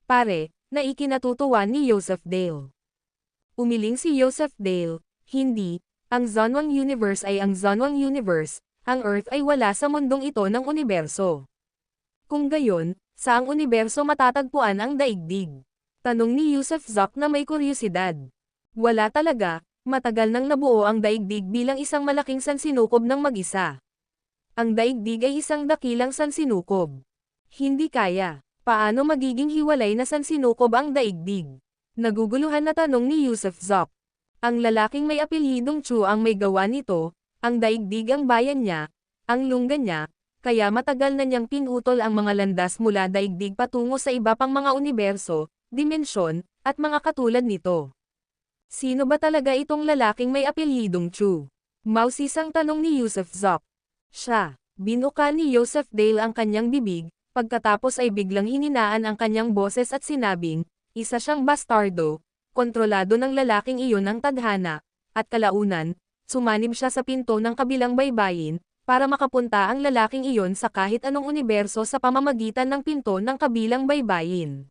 A: pare, na ikinatutuwa ni Yusuf Dale. Umiling si Yusuf Dale, hindi, ang Zanwang Universe ay ang Zanwang Universe, ang Earth ay wala sa mundong ito ng universo. Kung gayon, saang universo matatagpuan ang daigdig? Tanong ni Yusuf Zoc na may kuryosidad. Wala talaga, Matagal nang nabuo ang daigdig bilang isang malaking sansinukob ng mag-isa. Ang daigdig ay isang dakilang sansinukob. Hindi kaya. Paano magiging hiwalay na sansinukob ang daigdig? Naguguluhan na tanong ni Yusuf Zok. Ang lalaking may apelyidong Chu ang may gawa nito, ang daigdig ang bayan niya, ang lungga niya, kaya matagal na niyang pinutol ang mga landas mula daigdig patungo sa iba pang mga universo, dimensyon, at mga katulad nito. Sino ba talaga itong lalaking may apelyidong Chu? Mausisang tanong ni Yusuf Zok. Siya. Binuka ni Joseph Dale ang kanyang bibig, pagkatapos ay biglang hininaan ang kanyang boses at sinabing, isa siyang bastardo, kontrolado ng lalaking iyon ng tadhana, at kalaunan, sumanib siya sa pinto ng kabilang baybayin, para makapunta ang lalaking iyon sa kahit anong universo sa pamamagitan ng pinto ng kabilang baybayin.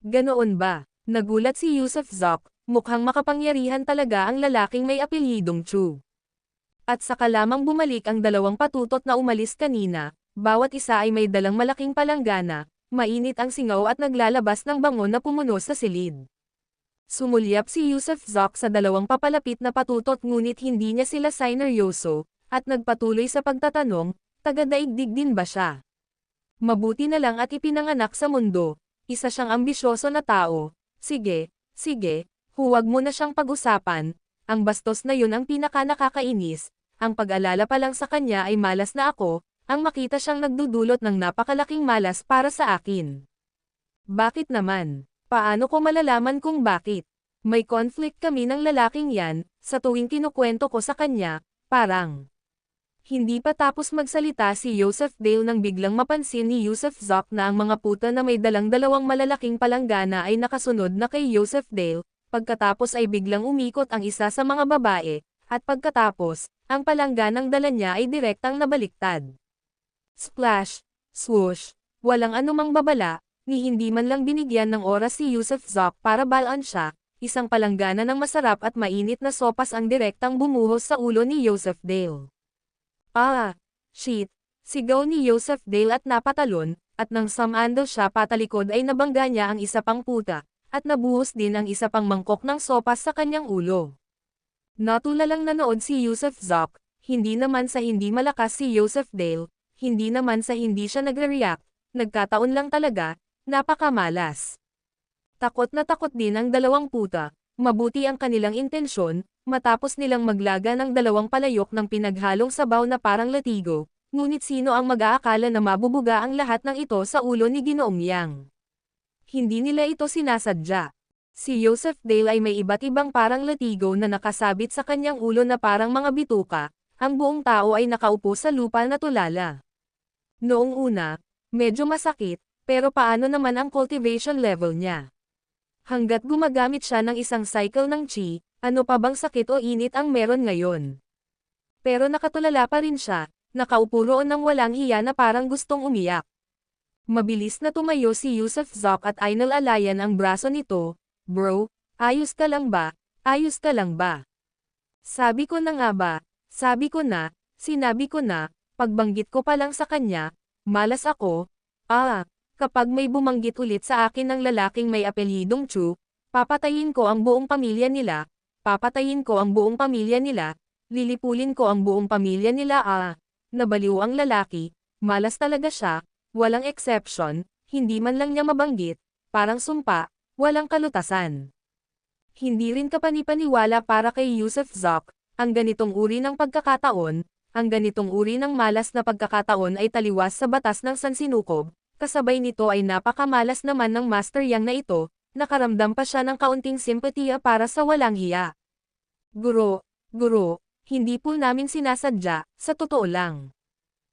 A: Ganoon ba? Nagulat si Yusuf Zok. Mukhang makapangyarihan talaga ang lalaking may apelyidong Chu. At saka lamang bumalik ang dalawang patutot na umalis kanina, bawat isa ay may dalang malaking palanggana, mainit ang singaw at naglalabas ng bango na pumuno sa silid. Sumulyap si Yusuf Zok sa dalawang papalapit na patutot ngunit hindi niya sila sineryoso, at nagpatuloy sa pagtatanong, taga-daigdig din ba siya? Mabuti na lang at ipinanganak sa mundo, isa siyang ambisyoso na tao, sige, huwag mo na siyang pag-usapan, ang bastos na yun ang pinaka-nakakainis, ang pag-alala pa lang sa kanya ay malas na ako, ang makita siyang nagdudulot ng napakalaking malas para sa akin. Bakit naman? Paano ko malalaman kung bakit? May conflict kami ng lalaking yan, sa tuwing kinukwento ko sa kanya, parang. Hindi pa tapos magsalita si Joseph Dale nang biglang mapansin ni Yusuf Zok na ang mga puta na may dalang dalawang malalaking palanggana ay nakasunod na kay Joseph Dale, pagkatapos ay biglang umikot ang isa sa mga babae, at pagkatapos, ang palangganang dala niya ay direktang nabaliktad. Splash! Swoosh! Walang anumang babala, ni hindi man lang binigyan ng oras si Yusuf Zok para balaan siya, isang palanggana ng masarap at mainit na sopas ang direktang bumuhos sa ulo ni Joseph Dale. Ah! Shit! Sigaw ni Joseph Dale at napatalon, at nang sumandal siya patalikod ay nabangga niya ang isa pang puta, at nabuhos din ang isa pang mangkok ng sopas sa kanyang ulo. Natulalang nanood si Yusuf Zok, hindi naman sa hindi malakas si Joseph Dale, hindi naman sa hindi siya nagre-react, nagkataon lang talaga, napakamalas. Takot na takot din ang dalawang puta, mabuti ang kanilang intensyon, matapos nilang maglaga ng dalawang palayok ng pinaghalong sabaw na parang latigo, ngunit sino ang mag-aakala na mabubuga ang lahat ng ito sa ulo ni Ginoong Yang? Hindi nila ito sinasadya. Si Joseph Dale ay may iba't ibang parang latigo na nakasabit sa kanyang ulo na parang mga bituka, ang buong tao ay nakaupo sa lupa na tulala. Noong una, medyo masakit, pero paano naman ang cultivation level niya? Hanggat gumagamit siya ng isang cycle ng chi, ano pa bang sakit o init ang meron ngayon? Pero nakatulala pa rin siya, nakaupo roon ng walang hiya na parang gustong umiyak. Mabilis na tumayo si Yusuf Zok at inalalayan ang braso nito, bro, ayos ka lang ba? Ayos ka lang ba? Sabi ko na nga ba, sabi ko na, sinabi ko na, pagbanggit ko pa lang sa kanya, malas ako, kapag may bumanggit ulit sa akin ng lalaking may apelyidong Chu, papatayin ko ang buong pamilya nila, lilipulin ko ang buong pamilya nila. Nabaliw ang lalaki, malas talaga siya, walang exception, hindi man lang niya mabanggit, parang sumpa, walang kalutasan. Hindi rin kapanipaniwala para kay Yusuf Zok, ang ganitong uri ng pagkakataon, ang ganitong uri ng malas na pagkakataon ay taliwas sa batas ng sansinukob, kasabay nito ay napakamalas naman ng Master Yang na ito, nakaramdam pa siya ng kaunting simpatiya para sa walang hiya. Guro, hindi po namin sinasadya, sa totoo lang.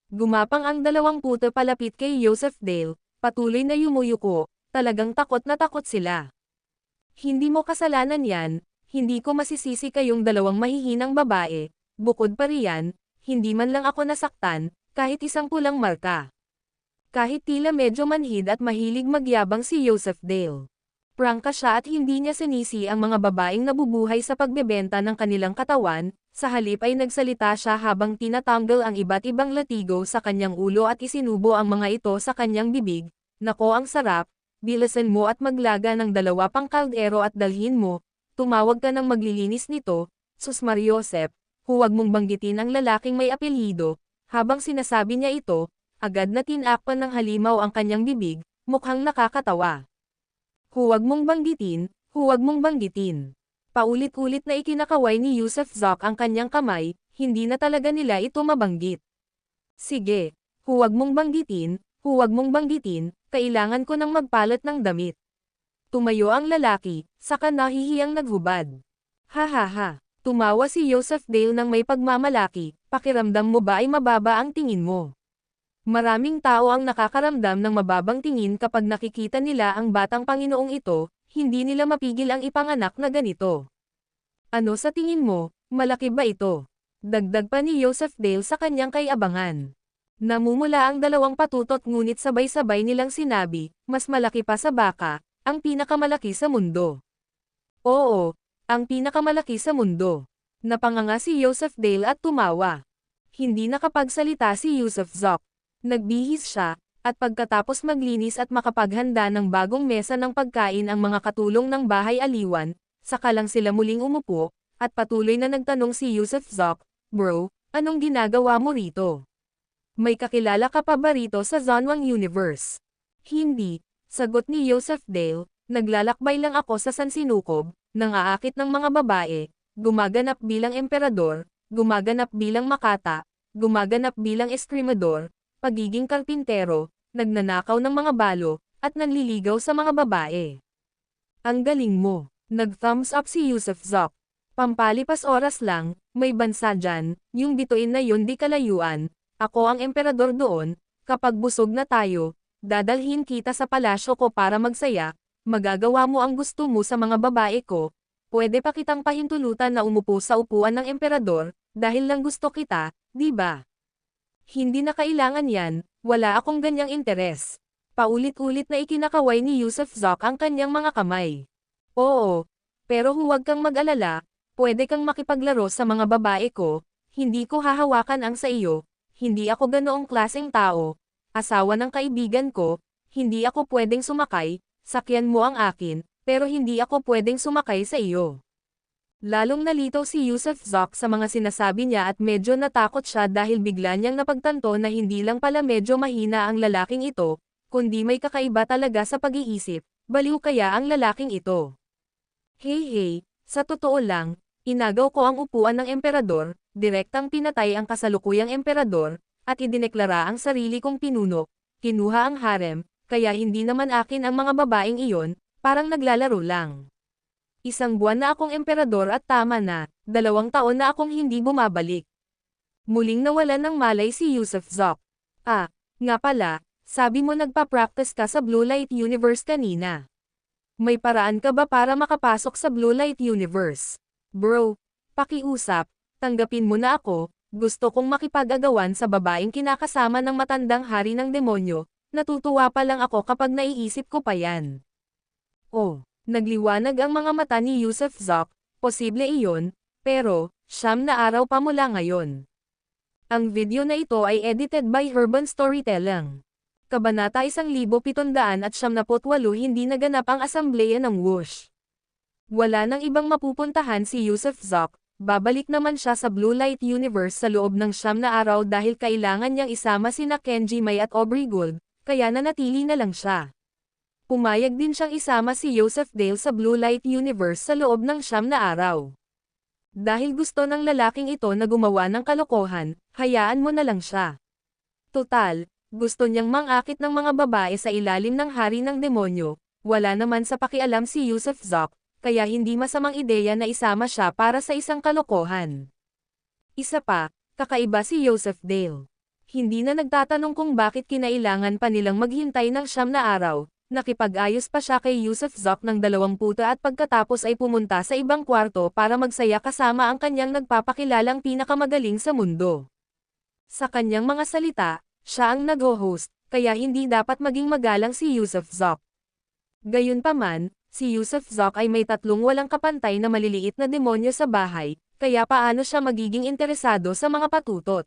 A: Gumapang ang dalawang puto palapit kay Joseph Dale, patuloy na yumuyuko, talagang takot na takot sila. Hindi mo kasalanan yan, hindi ko masisisi kayong dalawang mahihinang babae, bukod pa riyan, hindi man lang ako nasaktan, kahit isang pulang marka. Kahit tila medyo manhid at mahilig magyabang si Joseph Dale. Prangka siya at hindi niya sinisi ang mga babaeng nabubuhay sa pagbebenta ng kanilang katawan, sa halip ay nagsalita siya habang tinatanggal ang iba't ibang latigo sa kanyang ulo at isinubo ang mga ito sa kanyang bibig. Nako ang sarap, bilisan mo at maglaga ng 2 pang kaldero at dalhin mo, tumawag ka ng maglilinis nito, Sus Mariosep, huwag mong banggitin ang lalaking may apelyido. Habang sinasabi niya ito, agad na tinakpan ng halimaw ang kanyang bibig, mukhang nakakatawa. Huwag mong banggitin, huwag mong banggitin. Paulit-ulit na ikinakaway ni Yusuf Zok ang kanyang kamay, hindi na talaga nila ito mabanggit. Sige, huwag mong banggitin, kailangan ko nang magpalit ng damit. Tumayo ang lalaki, saka nahihiyang naghubad. Ha ha ha, tumawa si Joseph Dale ng may pagmamalaki, pakiramdam mo ba ay mababa ang tingin mo? Maraming tao ang nakakaramdam ng mababang tingin kapag nakikita nila ang batang Panginoong ito, hindi nila mapigil ang ipanganak na ganito. Ano sa tingin mo, malaki ba ito? Dagdag pa ni Joseph Dale sa kanyang kay-abangan. Namumula ang dalawang patutot ngunit sabay-sabay nilang sinabi, mas malaki pa sa baka, ang pinakamalaki sa mundo. Oo, ang pinakamalaki sa mundo. Napanganga si Joseph Dale at tumawa. Hindi nakapagsalita si Yusuf Zok. Nagbihis siya, at pagkatapos maglinis at makapaghanda ng bagong mesa ng pagkain ang mga katulong ng bahay aliwan, saka lang sila muling umupo, at patuloy na nagtanong si Yusuf Zok, "Bro, anong ginagawa mo rito? May kakilala ka pa ba rito sa Zonwang Universe?" "Hindi," sagot ni Joseph Dale, "naglalakbay lang ako sa Sansinukob, nang-aakit ng mga babae, gumaganap bilang emperador, gumaganap bilang makata, gumaganap bilang eskrimador, pagiging karpintero, nagnanakaw ng mga balo, at nanliligaw sa mga babae." "Ang galing mo," nag-thumbs up si Yusuf Zok. "Pampalipas oras lang, may bansa dyan, yung bituin na yun di kalayuan, ako ang emperador doon, kapag busog na tayo, dadalhin kita sa palasyo ko para magsaya, magagawa mo ang gusto mo sa mga babae ko, pwede pa kitang pahintulutan na umupo sa upuan ng emperador, dahil lang gusto kita, di ba? Hindi na kailangan yan, wala akong ganyang interes." Paulit-ulit na ikinakaway ni Yusuf Zok ang kanyang mga kamay. "Oo, pero huwag kang mag-alala, pwede kang makipaglaro sa mga babae ko, hindi ko hahawakan ang sa iyo, hindi ako ganoong klaseng tao, asawa ng kaibigan ko, hindi ako pwedeng sumakay, sakyan mo ang akin, pero hindi ako pwedeng sumakay sa iyo." Lalong nalito si Yusuf Zok sa mga sinasabi niya at medyo natakot siya dahil bigla niyang napagtanto na hindi lang pala medyo mahina ang lalaking ito, kundi may kakaiba talaga sa pag-iisip, baliw kaya ang lalaking ito. Hey, sa totoo lang, inagaw ko ang upuan ng emperador, direktang pinatay ang kasalukuyang emperador, at idineklara ang sarili kong pinuno, kinuha ang harem, kaya hindi naman akin ang mga babaeng iyon, parang naglalaro lang. Isang buwan na akong emperador at tama na, 2 taon na akong hindi bumabalik. Muling nawalan ng malay si Yusuf Zok. "Ah, nga pala, sabi mo nagpa-practice ka sa Blue Light Universe kanina. May paraan ka ba para makapasok sa Blue Light Universe? Bro, pakiusap, tanggapin mo na ako, gusto kong makipag-agawan sa babaeng kinakasama ng matandang hari ng demonyo, natutuwa pa lang ako kapag naiisip ko pa yan." Oh. Nagliwanag ang mga mata ni Yusuf Zok, posible iyon, pero, 9 na araw pa mula ngayon. Ang video na ito ay edited by Urban Storytelling. Kabanata 1778 hindi naganap ang asambleya ng Whoosh. Wala nang ibang mapupuntahan si Yusuf Zok, babalik naman siya sa Blue Light Universe sa loob ng 9 na araw dahil kailangan niyang isama sina Kenji May at Aubrey Gould, kaya nanatili na lang siya. Pumayag din siyang isama si Joseph Dale sa Blue Light Universe sa loob ng 9 na araw. Dahil gusto ng lalaking ito na gumawa ng kalokohan, hayaan mo na lang siya. Total, gusto niyang mangakit ng mga babae sa ilalim ng hari ng demonyo, wala naman sa pakialam si Yusuf Zok, kaya hindi masamang ideya na isama siya para sa isang kalokohan. Isa pa, kakaiba si Joseph Dale. Hindi na nagtatanong kung bakit kinailangan pa nilang maghintay ng 9 na araw. Nakipag-ayos pa siya kay Yusuf Zok ng 20 at pagkatapos ay pumunta sa ibang kwarto para magsaya kasama ang kanyang nagpapakilalang pinakamagaling sa mundo. Sa kanyang mga salita, siya ang nag-host, kaya hindi dapat maging magalang si Yusuf Zok. Gayunpaman, si Yusuf Zok ay may 3 walang kapantay na maliliit na demonyo sa bahay, kaya paano siya magiging interesado sa mga patutot?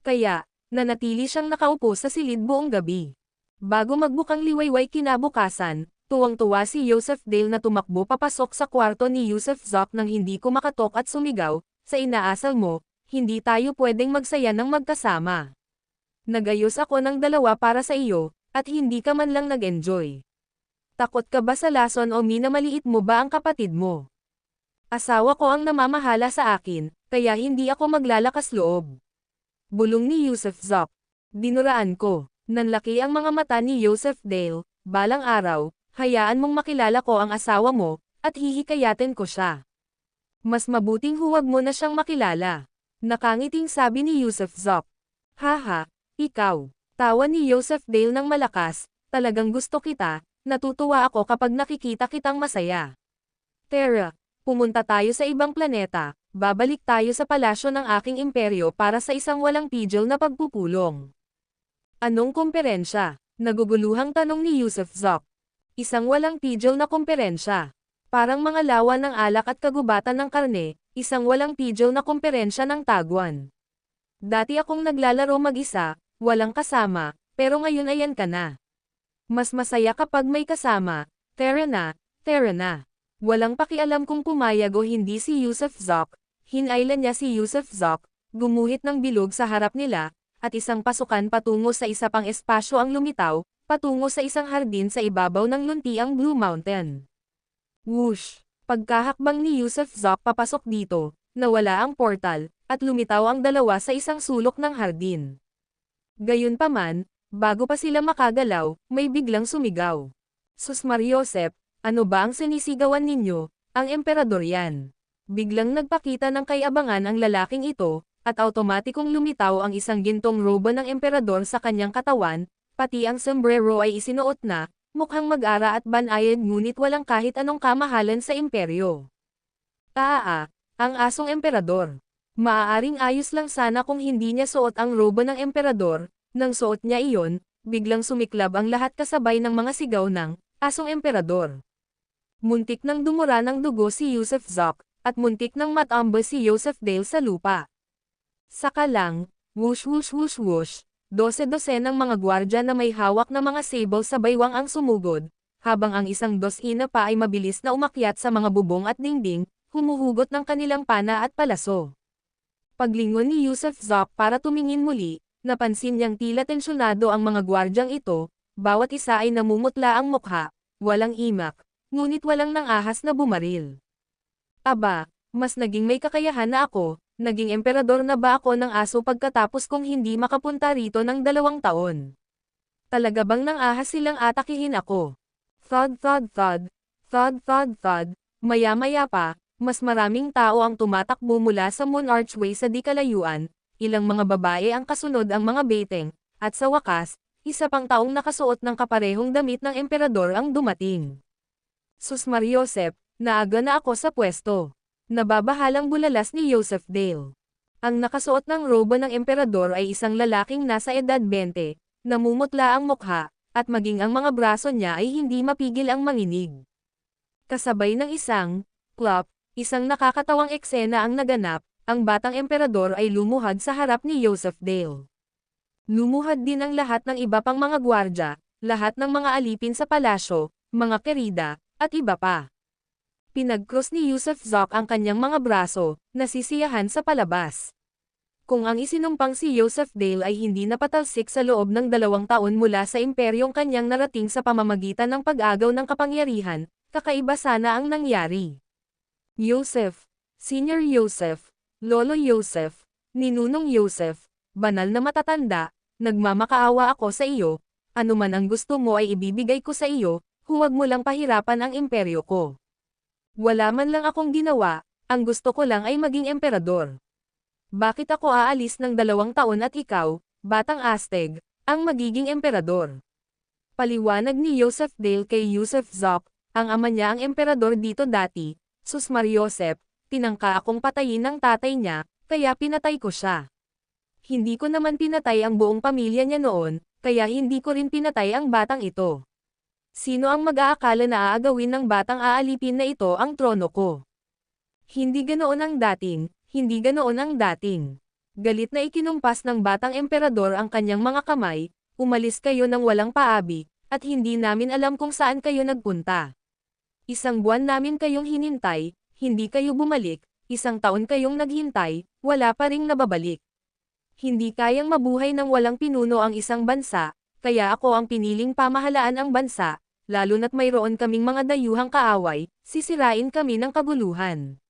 A: Kaya, nanatili siyang nakaupo sa silid buong gabi. Bago magbukang liwayway kinabukasan, Tuwang-tuwa si Yusuf Dale na tumakbo papasok sa kwarto ni Yusuf Zok nang hindi ko makatok at sumigaw, sa inaasal mo, hindi tayo pwedeng magsaya ng magkasama. Nagayos ako ng dalawa para sa iyo, at hindi ka man lang nag-enjoy. Takot ka ba sa lason o minamaliit mo ba ang kapatid mo? Asawa ko ang namamahala sa akin, kaya hindi ako maglalakas loob. Bulong ni Yusuf Zok. Dinuraan ko. Nanlaki ang mga mata ni Yusuf Dale. Balang araw, hayaan mong makilala ko ang asawa mo, at hihikayatin ko siya. Mas mabuting huwag mo na siyang makilala. Nakangiting sabi ni Yusuf Zok. Haha, ikaw. Tawa ni Yusuf Dale ng malakas, talagang gusto kita, natutuwa ako kapag nakikita kitang masaya. Tara, pumunta tayo sa ibang planeta, babalik tayo sa palasyo ng aking imperyo para sa isang walang pidgel na pagpupulong. Anong komperensya? Naguguluhang tanong ni Yusuf Zok. Isang walang pidgel na komperensya. Parang mga lawa ng alak at kagubatan ng karne, isang walang pidgel na komperensya ng tagwan. Dati akong naglalaro mag-isa, walang kasama, pero ngayon ayan ka na. Mas masaya kapag may kasama, tara na, tara na. Walang pakialam kung pumayag o hindi si Yusuf Zok, hinailan niya si Yusuf Zok, gumuhit ng bilog sa harap nila, at isang pasukan patungo sa isa pang espasyo ang lumitaw, patungo sa isang hardin sa ibabaw ng luntiang Blue Mountain. Whoosh! Pagkahakbang ni Yusuf Zok papasok dito, nawala ang portal, at lumitaw ang dalawa sa isang sulok ng hardin. Gayunpaman, bago pa sila makagalaw, may biglang sumigaw. Sus Mariosep, ano ba ang sinisigawan ninyo? Ang emperador yan. Biglang nagpakita ng kayabangan ang lalaking ito, at automatikong lumitaw ang isang gintong robo ng emperador sa kanyang katawan, pati ang sombrero ay isinuot na, mukhang mag-ara at banayad ngunit walang kahit anong kamahalan sa imperyo. Ang asong emperador. Maaaring ayos lang sana kung hindi niya suot ang robo ng emperador, nang suot niya iyon, biglang sumiklab ang lahat kasabay ng mga sigaw ng asong emperador. Muntik nang dumura ng dugo si Yusuf Zok, at muntik nang matamba si Yusuf Dale sa lupa. Saka lang, whoosh whoosh whoosh whoosh, dose-dosenang mga gwardya na may hawak na mga sable sa baywang ang sumugod, habang ang isang dosina pa ay mabilis na umakyat sa mga bubong at dingding, humuhugot ng kanilang pana at palaso. Paglingon ni Yusuf Zok para tumingin muli, napansin niyang tila tensyonado ang mga gwardyang ito, bawat isa ay namumutla ang mukha, walang imak, ngunit walang nangahas na bumaril. Aba, mas naging may kakayahan na ako, naging emperador na ba ako ng aso pagkatapos kong hindi makapunta rito ng 2 taon? Talaga bang nangahas silang atakihin ako? Thud thud thud, thud thud thud, maya-maya pa, mas maraming tao ang tumatakbo mula sa Moon Archway sa di kalayuan, ilang mga babae ang kasunod ang mga beteng, at sa wakas, isa pang taong nakasuot ng kaparehong damit ng emperador ang dumating. Sus Mariosep, naaga na ako sa pwesto. Nababahalang bulalas ni Yusuf Dale. Ang nakasuot ng robo ng emperador ay isang lalaking nasa edad 20, namumutla ang mukha, at maging ang mga braso niya ay hindi mapigil ang manginig. Kasabay ng isang plop, isang nakakatawang eksena ang naganap, ang batang emperador ay lumuhad sa harap ni Yusuf Dale. Lumuhad din ang lahat ng iba pang mga gwardya, lahat ng mga alipin sa palasyo, mga kerida, at iba pa. Pinag-cross ni Yusuf Zok ang kanyang mga braso, nasisiyahan sa palabas. Kung ang isinumpang si Yusuf Dale ay hindi napatalsik sa loob ng 2 taon mula sa imperyong kanyang narating sa pamamagitan ng pag-agaw ng kapangyarihan, kakaiba sana ang nangyari. Yusuf, Senior Yusuf, Lolo Yusuf, Ninunong Yusuf, banal na matatanda, nagmamakaawa ako sa iyo, anuman ang gusto mo ay ibibigay ko sa iyo, huwag mo lang pahirapan ang imperyo ko. Wala man lang akong ginawa, ang gusto ko lang ay maging emperador. Bakit ako aalis ng 2 taon at ikaw, batang Aztec, ang magiging emperador? Paliwanag ni Yusuf Dale kay Yusuf Zok, ang ama niya ang emperador dito dati, Sus Mariosep, tinangka akong patayin ng tatay niya, kaya pinatay ko siya. Hindi ko naman pinatay ang buong pamilya niya noon, kaya hindi ko rin pinatay ang batang ito. Sino ang mag-aakala na aagawin ng batang aalipin na ito ang trono ko? Hindi ganoon ang dating, hindi ganoon ang dating. Galit na ikinumpas ng batang emperador ang kanyang mga kamay, umalis kayo ng walang paabi, At hindi namin alam kung saan kayo nagpunta. Isang buwan namin kayong hinintay, hindi kayo bumalik, isang taon kayong naghintay, wala pa ring nababalik. Hindi kayang mabuhay ng walang pinuno ang isang bansa, kaya ako ang piniling pamahalaan ang bansa, lalo na't mayroon kaming mga dayuhang kaaway, sisirain kami ng kaguluhan.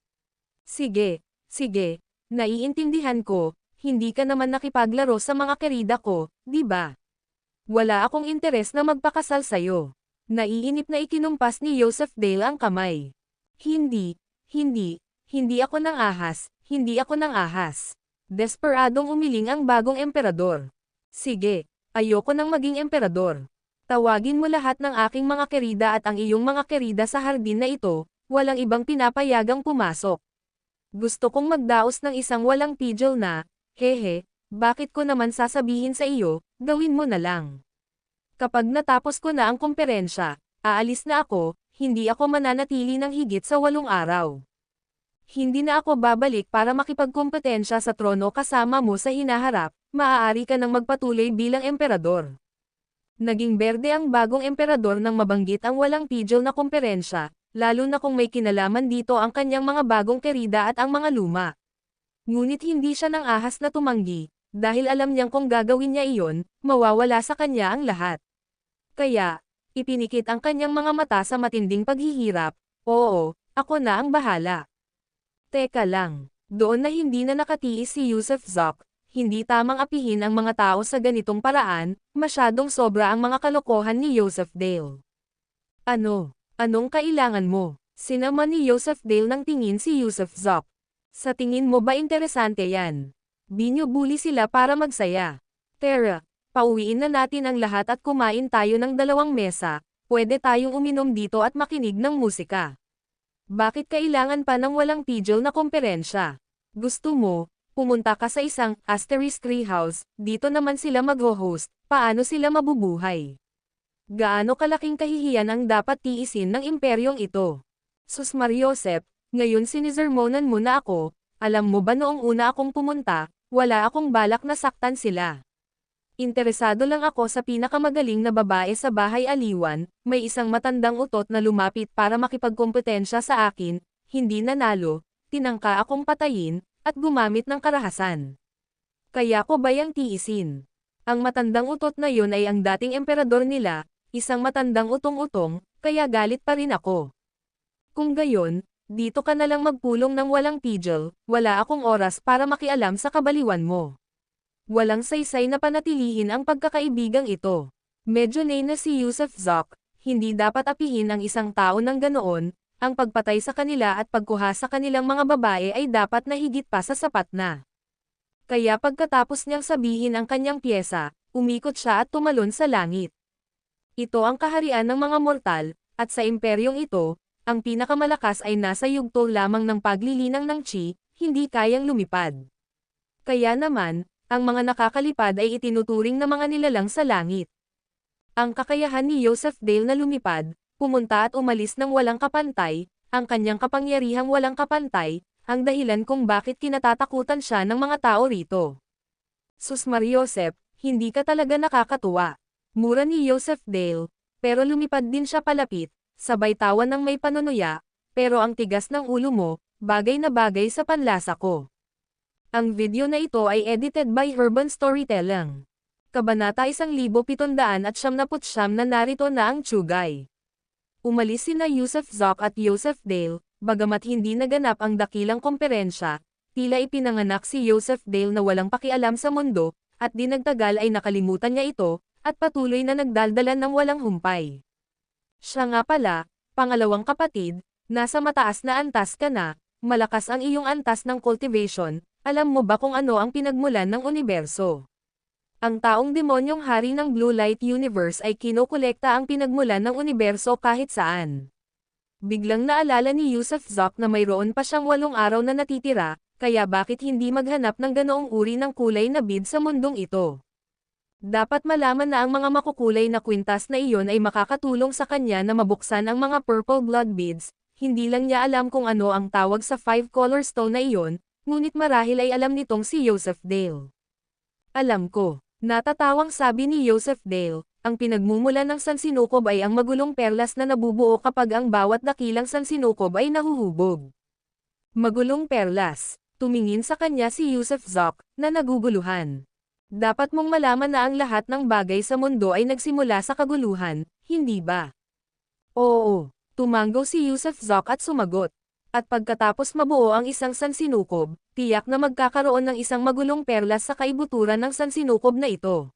A: Sige, sige, naiintindihan ko, hindi ka naman nakipaglaro sa mga kerida ko, di ba? Wala akong interes na magpakasal sayo. Naiinip na ikinumpas ni Joseph Dale ang kamay. Hindi ako nang ahas, hindi ako nang ahas. Desperadong umiling ang bagong emperador. Sige, ayoko nang maging emperador. Tawagin mo lahat ng aking mga kerida at ang iyong mga kerida sa hardin na ito, walang ibang pinapayagang pumasok. Gusto kong magdaos ng isang walang pidgel na, hehe, bakit ko naman sasabihin sa iyo, gawin mo na lang. Kapag natapos ko na ang komperensya, aalis na ako, hindi ako mananatili ng higit sa 8 araw. Hindi na ako babalik para makipagkompetensya sa trono kasama mo sa hinaharap, maaari ka nang magpatuloy bilang emperador. Naging berde ang bagong emperador nang mabanggit ang walang pidgel na komperensya, lalo na kung may kinalaman dito ang kanyang mga bagong kerida at ang mga luma. Ngunit hindi siya nang ahas na tumanggi, dahil alam niyang kung gagawin niya iyon, mawawala sa kanya ang lahat. Kaya, ipinikit ang kanyang mga mata sa matinding paghihirap, oo, ako na ang bahala. Teka lang, doon na hindi na nakatiis si Yusuf Zok, hindi tamang apihin ang mga tao sa ganitong paraan, masyadong sobra ang mga kalokohan ni Joseph Dale. Anong kailangan mo? Sinama ni Joseph Dale ng tingin si Yusuf Zok. Sa tingin mo ba interesante yan? Binubuli sila para magsaya. Tara, pauwiin na natin ang lahat at kumain tayo ng 2 mesa, pwede tayong uminom dito at makinig ng musika. Bakit kailangan pa ng walang pidgel na komperensya? Gusto mo, pumunta ka sa isang asterisk treehouse, dito naman sila mag-host, paano sila mabubuhay? Gaano kalaking kahihiyan ang dapat tiisin ng imperyong ito? Sus Mariosep, ngayon sinisermonan mo na ako, alam mo ba noong una akong pumunta, wala akong balak na saktan sila. Interesado lang ako sa pinakamagaling na babae sa bahay aliwan, may isang matandang utot na lumapit para makipagkompetensya sa akin, hindi nanalo, tinangka akong patayin, at gumamit ng karahasan. Kaya ko ba yang tiisin? Ang matandang utot na yun ay ang dating emperador nila, isang matandang utong-utong, kaya galit pa rin ako. Kung gayon, dito ka na lang magpulong ng walang pidgel, wala akong oras para makialam sa kabaliwan mo. Walang saysay na panatilihin ang pagkakaibigang ito. Medyo na si Yusuf Zok, hindi dapat apihin ang isang tao ng ganoon, ang pagpatay sa kanila at pagkuha sa kanilang mga babae ay dapat na higit pa sa sapat na. Kaya pagkatapos niyang sabihin ang kanyang piyesa, umikot siya at tumalon sa langit. Ito ang kaharian ng mga mortal, at sa imperyong ito, ang pinakamalakas ay nasa yugto lamang ng paglilinang ng chi, hindi kayang lumipad. Kaya naman, ang mga nakakalipad ay itinuturing na mga nilalang sa langit. Ang kakayahan ni Joseph Dale na lumipad, pumunta at umalis ng walang kapantay, ang kanyang kapangyarihang walang kapantay, ang dahilan kung bakit kinatatakutan siya ng mga tao rito. Sus Mariosep, hindi ka talaga nakakatuwa. Mura ni Joseph Dale, pero lumipad din siya palapit, sabay tawa ng may panunuya, pero ang tigas ng ulo mo, bagay na bagay sa panlasa ko. Ang video na ito ay edited by Urban Storytelling. Kabanata 1779 na narito na ang tsugay. Umalis sina Yusuf Zok at Joseph Dale, bagamat hindi naganap ang dakilang komperensya, tila ipinanganak si Joseph Dale na walang pakialam sa mundo, at di nagtagal ay nakalimutan niya ito, at patuloy na nagdaldalan ng walang humpay. Siya nga pala, pangalawang kapatid, nasa mataas na antas ka na, malakas ang iyong antas ng cultivation, alam mo ba kung ano ang pinagmulan ng universo? Ang taong demonyong hari ng Blue Light Universe ay kinokolekta ang pinagmulan ng universo kahit saan. Biglang naalala ni Yusuf Zok na mayroon pa siyang 8 araw na natitira, kaya bakit hindi maghanap ng ganoong uri ng kulay na bead sa mundong ito? Dapat malaman na ang mga makukulay na kwintas na iyon ay makakatulong sa kanya na mabuksan ang mga purple blood beads, hindi lang niya alam kung ano ang tawag sa 5-color stone na iyon, ngunit marahil ay alam nitong si Joseph Dale. Alam ko, natatawang sabi ni Joseph Dale, ang pinagmumulan ng sansinukob ay ang magulong perlas na nabubuo kapag ang bawat dakilang sansinukob ay nahuhubog. Magulong perlas. Tumingin sa kanya si Yusuf Zok, na naguguluhan. Dapat mong malaman na ang lahat ng bagay sa mundo ay nagsimula sa kaguluhan, hindi ba? Oo. Tumanggo si Yusuf Zok at sumagot. At pagkatapos mabuo ang isang sansinukob, tiyak na magkakaroon ng isang magulong perlas sa kaibuturan ng sansinukob na ito.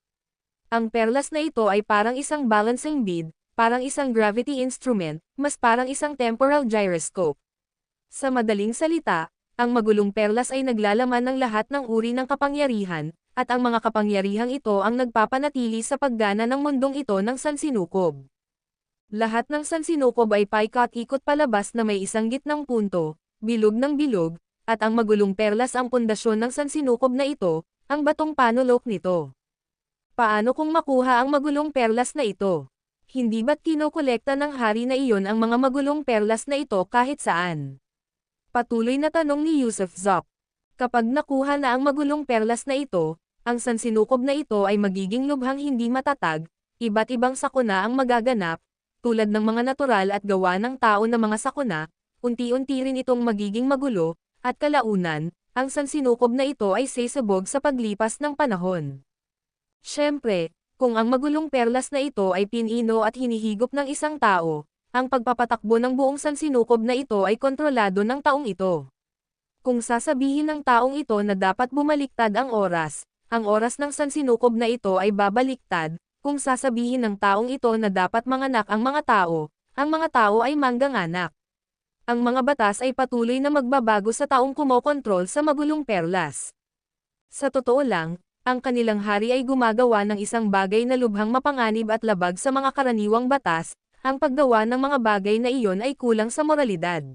A: Ang perlas na ito ay parang isang balancing bead, parang isang gravity instrument, mas parang isang temporal gyroscope. Sa madaling salita, ang magulong perlas ay naglalaman ng lahat ng uri ng kapangyarihan, at ang mga kapangyarihang ito ang nagpapanatili sa paggana ng mundong ito ng sansinukob. Lahat ng sansinukob ay paikot-ikot palabas na may isang gitnang punto, bilog ng bilog, at ang magulong perlas ang pundasyon ng sansinukob na ito, ang batong panulok nito. Paano kung makuha ang magulong perlas na ito? Hindi ba't kinokolekta ng hari na iyon ang mga magulong perlas na ito kahit saan? Patuloy na tanong ni Yusuf Zok. Kapag nakuha na ang magulong perlas na ito, ang sansinukob na ito ay magiging lubhang hindi matatag, iba't ibang sakuna ang magaganap, tulad ng mga natural at gawa ng tao na mga sakuna, unti-unti rin itong magiging magulo, at kalaunan, ang sansinukob na ito ay sesabog sa paglipas ng panahon. Siyempre, kung ang magulong perlas na ito ay pinino at hinihigop ng isang tao, ang pagpapatakbo ng buong sansinukob na ito ay kontrolado ng taong ito. Kung sasabihin ng taong ito na dapat bumaliktad ang oras ng sansinukob na ito ay babaliktad, kung sasabihin ng taong ito na dapat manganak ang mga tao ay mangganganak. Ang mga batas ay patuloy na magbabago sa taong kumokontrol sa magulong perlas. Sa totoo lang, ang kanilang hari ay gumagawa ng isang bagay na lubhang mapanganib at labag sa mga karaniwang batas, ang paggawa ng mga bagay na iyon ay kulang sa moralidad.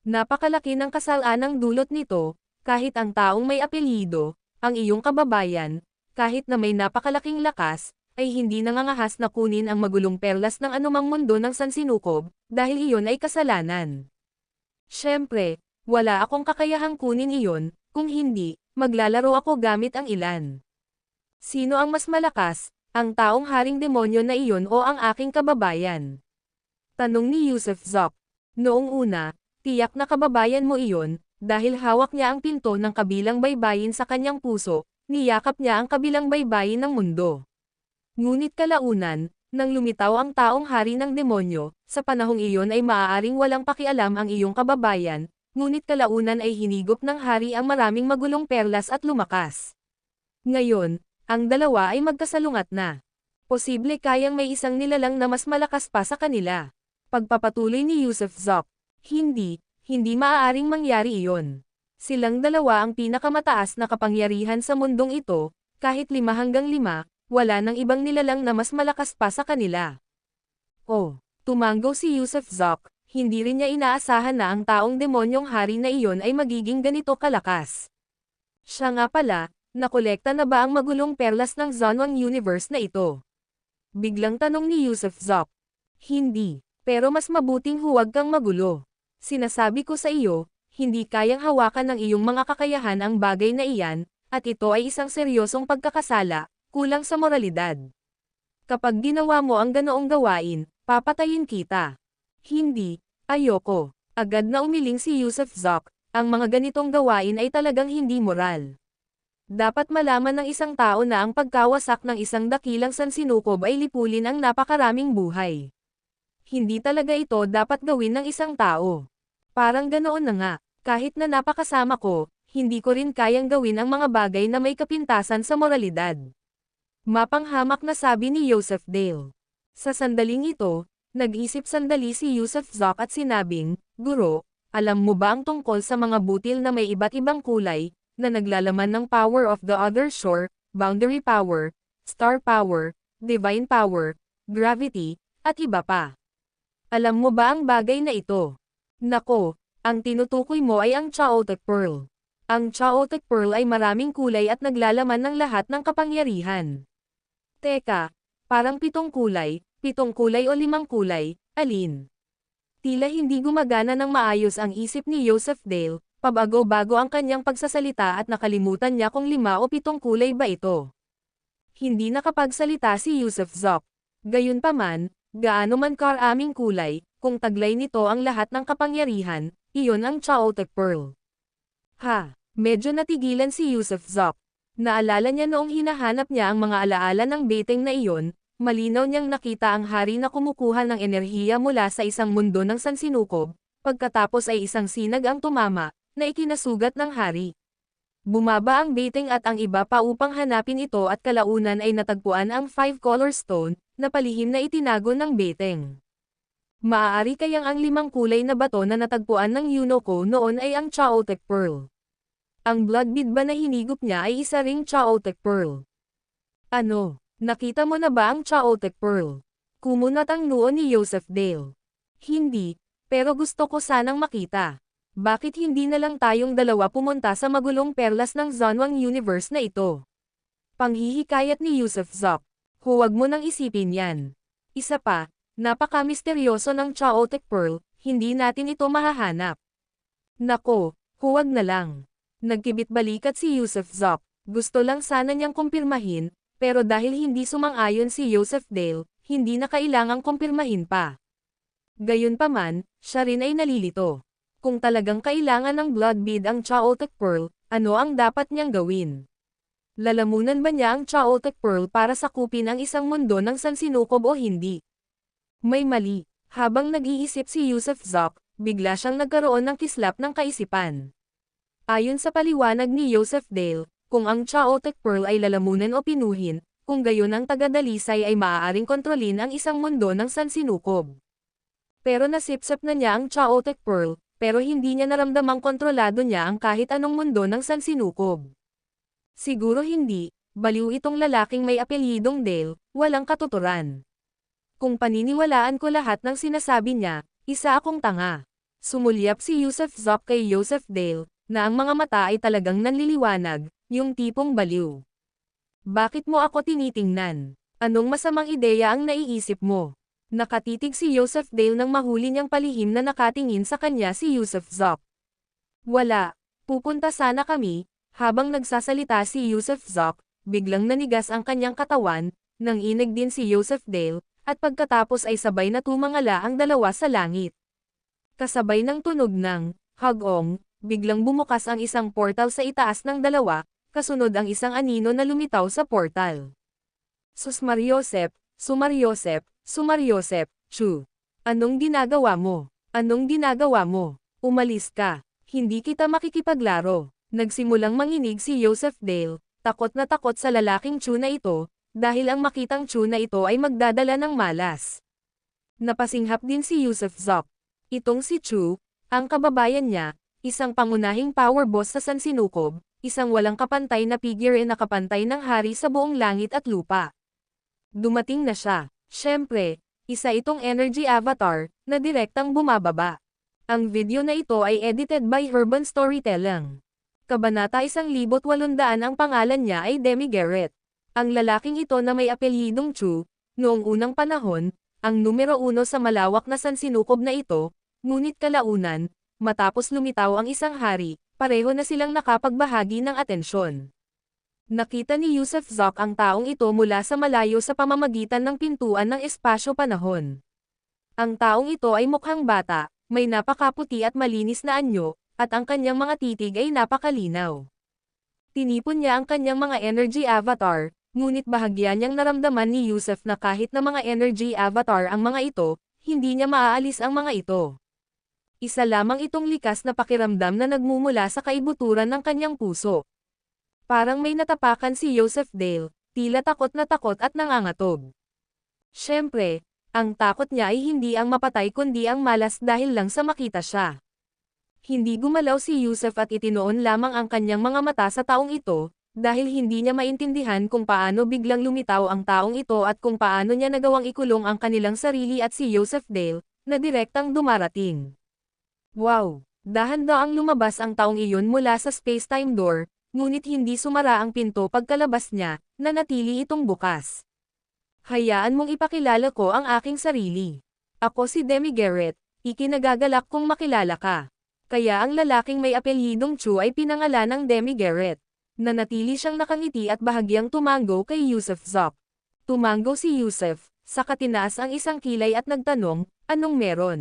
A: Napakalaki ng kasalanang dulot nito, kahit ang taong may apelyido, ang iyong kababayan, kahit na may napakalaking lakas, ay hindi nangangahas na kunin ang magulong perlas ng anumang mundo ng sansinukob, dahil iyon ay kasalanan. Siyempre, wala akong kakayahang kunin iyon, kung hindi, maglalaro ako gamit ang ilan. Sino ang mas malakas, ang taong haring demonyo na iyon o ang aking kababayan? Tanong ni Yusuf Zok. Noong una, tiyak na kababayan mo iyon, dahil hawak niya ang pinto ng kabilang baybayin sa kanyang puso, niyakap niya ang kabilang baybayin ng mundo. Ngunit kalaunan, nang lumitaw ang taong hari ng demonyo, sa panahong iyon ay maaaring walang pakialam ang iyong kababayan, ngunit kalaunan ay hinigop ng hari ang maraming magulong perlas at lumakas. Ngayon, ang dalawa ay magkasalungat na. Posible kayang may isang nilalang na mas malakas pa sa kanila. Pagpapatuloy ni Yusuf Zok. Hindi maaaring mangyari iyon. Silang dalawa ang pinakamataas na kapangyarihan sa mundong ito, kahit 5 hanggang 5, wala nang ibang nilalang na mas malakas pa sa kanila. Oh, tumanggo si Yusuf Zok. Hindi rin niya inaasahan na ang taong demonyong hari na iyon ay magiging ganito kalakas. Siya nga pala, nakolekta na ba ang magulong perlas ng Zonwang Universe na ito? Biglang tanong ni Yusuf Zok. Hindi, pero mas mabuting huwag kang magulo. Sinasabi ko sa iyo, hindi kayang hawakan ng iyong mga kakayahan ang bagay na iyan, at ito ay isang seryosong pagkakasala, kulang sa moralidad. Kapag ginawa mo ang ganoong gawain, papatayin kita. Hindi. Ayoko. Agad na umiling si Yusuf Zok, ang mga ganitong gawain ay talagang hindi moral. Dapat malaman ng isang tao na ang pagkawasak ng isang dakilang sansinukob ay lipulin ang napakaraming buhay. Hindi talaga ito dapat gawin ng isang tao. Parang ganoon na nga, kahit na napakasama ko, hindi ko rin kayang gawin ang mga bagay na may kapintasan sa moralidad. Mapanghamak na sabi ni Joseph Dale. Sa sandaling ito, nag-isip sandali si Yusuf Zok at sinabing, Guro, alam mo ba ang tungkol sa mga butil na may iba't ibang kulay, na naglalaman ng power of the other shore, boundary power, star power, divine power, gravity, at iba pa? Alam mo ba ang bagay na ito? Nako, ang tinutukoy mo ay ang Chaotic Pearl. Ang Chaotic Pearl ay maraming kulay at naglalaman ng lahat ng kapangyarihan. Teka, parang 7 kulay, 7 kulay o 5 kulay, alin? Tila hindi gumagana ng maayos ang isip ni Joseph Dale, pabago-bago ang kanyang pagsasalita at nakalimutan niya kung 5 o 7 kulay ba ito. Hindi nakapagsalita si Yusufzok. Gayunpaman, gaano man karaming kulay, kung taglay nito ang lahat ng kapangyarihan, iyon ang Chaotic Pearl. Medyo natigilan si Yusufzok. Naalala niya noong hinahanap niya ang mga alaala ng beteng na iyon, malinaw niyang nakita ang hari na kumukuha ng enerhiya mula sa isang mundo ng sansinukob, pagkatapos ay isang sinag ang tumama, na ikinasugat ng hari. Bumaba ang beteng at ang iba pa upang hanapin ito at kalaunan ay natagpuan ang 5-color stone, na palihim na itinago ng beteng. Maaari kayang ang 5 kulay na bato na natagpuan ng Yunoko noon ay ang Chaotic Pearl. Ang blood bead ba na hinigop niya ay isa ring Chaotic Pearl? Ano, nakita mo na ba ang Chaotic Pearl? Kumunat ang noo ni Joseph Dale. Hindi, pero gusto ko sanang makita. Bakit hindi na lang tayong dalawa pumunta sa magulong perlas ng Zanwang Universe na ito? Panghihikayat ni Yusufzok. Huwag mo nang isipin yan. Isa pa, napaka-misteryoso ng Chaotic Pearl, hindi natin ito mahahanap. Nako, huwag na lang. Nagkibit-balikat si Yusufzok. Gusto lang sana niyang kumpirmahin, pero dahil hindi sumang-ayon si Joseph Dale, hindi na kailangang kumpirmahin pa. Gayunpaman, siya rin ay nalilito. Kung talagang kailangan ng blood bead ang Chaotic Pearl, ano ang dapat niyang gawin? Lalamunan ba niya ang Chaotic Pearl para sakupin ang isang mundo ng sansinukob o hindi? May mali. Habang nag-iisip si Yusufzok, bigla siyang nagkaroon ng kislap ng kaisipan. Ayon sa paliwanag ni Joseph Dale, kung ang Chaotic Pearl ay lalamunan o pinuhin, kung gayon ang taga-dalisay ay maaaring kontrolin ang isang mundo ng sansinukob. Pero nasipsap na niya ang Chaotic Pearl, pero hindi niya naramdamang kontrolado niya ang kahit anong mundo ng sansinukob. Siguro hindi, baliw itong lalaking may apelyidong Dale, walang katuturan. Kung paniniwalaan ko lahat ng sinasabi niya, isa akong tanga. Sumulyap si Yusufzok kay Joseph Dale, na ang mga mata ay talagang nanliliwanag, yung tipong baliw. Bakit mo ako tinitingnan? Anong masamang ideya ang naiisip mo? Nakatitig si Joseph Dale nang mahuli niyang palihim na nakatingin sa kanya si Yusufzok. Wala, pupunta sana kami. Habang nagsasalita si Yusufzok, biglang nanigas ang kanyang katawan, nang inig din si Joseph Dale, at pagkatapos ay sabay na tumangala ang dalawa sa langit. Kasabay ng tunog ng hagong, biglang bumukas ang isang portal sa itaas ng dalawa, kasunod ang isang anino na lumitaw sa portal. Sumaryosep, Sumaryosep, Sumaryosep, Chu. Anong ginagawa mo? Anong ginagawa mo? Umalis ka. Hindi kita makikipaglaro. Nagsimulang manginig si Joseph Dale, takot na takot sa lalaking Chu na ito, dahil ang makitang Chu na ito ay magdadala ng malas. Napasinghap din si Yusufzok. Itong si Chu, ang kababayan niya, isang pangunahing power boss sa sansinukob, isang walang kapantay na figure na kapantay ng hari sa buong langit at lupa. Dumating na siya. Siyempre, isa itong energy avatar, na direktang bumababa. Ang video na ito ay edited by Urban Storytelling. Kabanata 1800 ang pangalan niya ay Demi Garrett. Ang lalaking ito na may apelyidong Chu, noong unang panahon, ang numero 1 sa malawak na sansinukob na ito, ngunit kalaunan, matapos lumitaw ang isang hari, pareho na silang nakapagbahagi ng atensyon. Nakita ni Yusufzok ang taong ito mula sa malayo sa pamamagitan ng pintuan ng espasyo-panahon. Ang taong ito ay mukhang bata, may napakaputi at malinis na anyo, at ang kanyang mga titig ay napakalinaw. Tinipon niya ang kanyang mga energy avatar, ngunit bahagya niyang naramdaman ni Yusuf na kahit na mga energy avatar ang mga ito, hindi niya maaalis ang mga ito. Isa lamang itong likas na pakiramdam na nagmumula sa kaibuturan ng kanyang puso. Parang may natapakan si Joseph Dale, tila takot at nangangatog. Siyempre, ang takot niya ay hindi ang mapatay kundi ang malas dahil lang sa makita siya. Hindi gumalaw si Yusuf at itinoon lamang ang kanyang mga mata sa taong ito, dahil hindi niya maintindihan kung paano biglang lumitaw ang taong ito at kung paano niya nagawang ikulong ang kanilang sarili at si Joseph Dale, na direktang dumarating. Wow! Dahan-daang lumabas ang taong iyon mula sa space-time door, ngunit hindi sumara ang pinto pagkalabas niya, nanatili itong bukas. Hayaan mong ipakilala ko ang aking sarili. Ako si Demi Garrett, ikinagagalak kong makilala ka. Kaya ang lalaking may apelyidong Chu ay pinangalan ng Demi Garrett. Nanatili siyang nakangiti at bahagyang tumango kay Yusef Zoc. Tumango si Yusef, saka tinaas ang isang kilay at nagtanong, anong meron?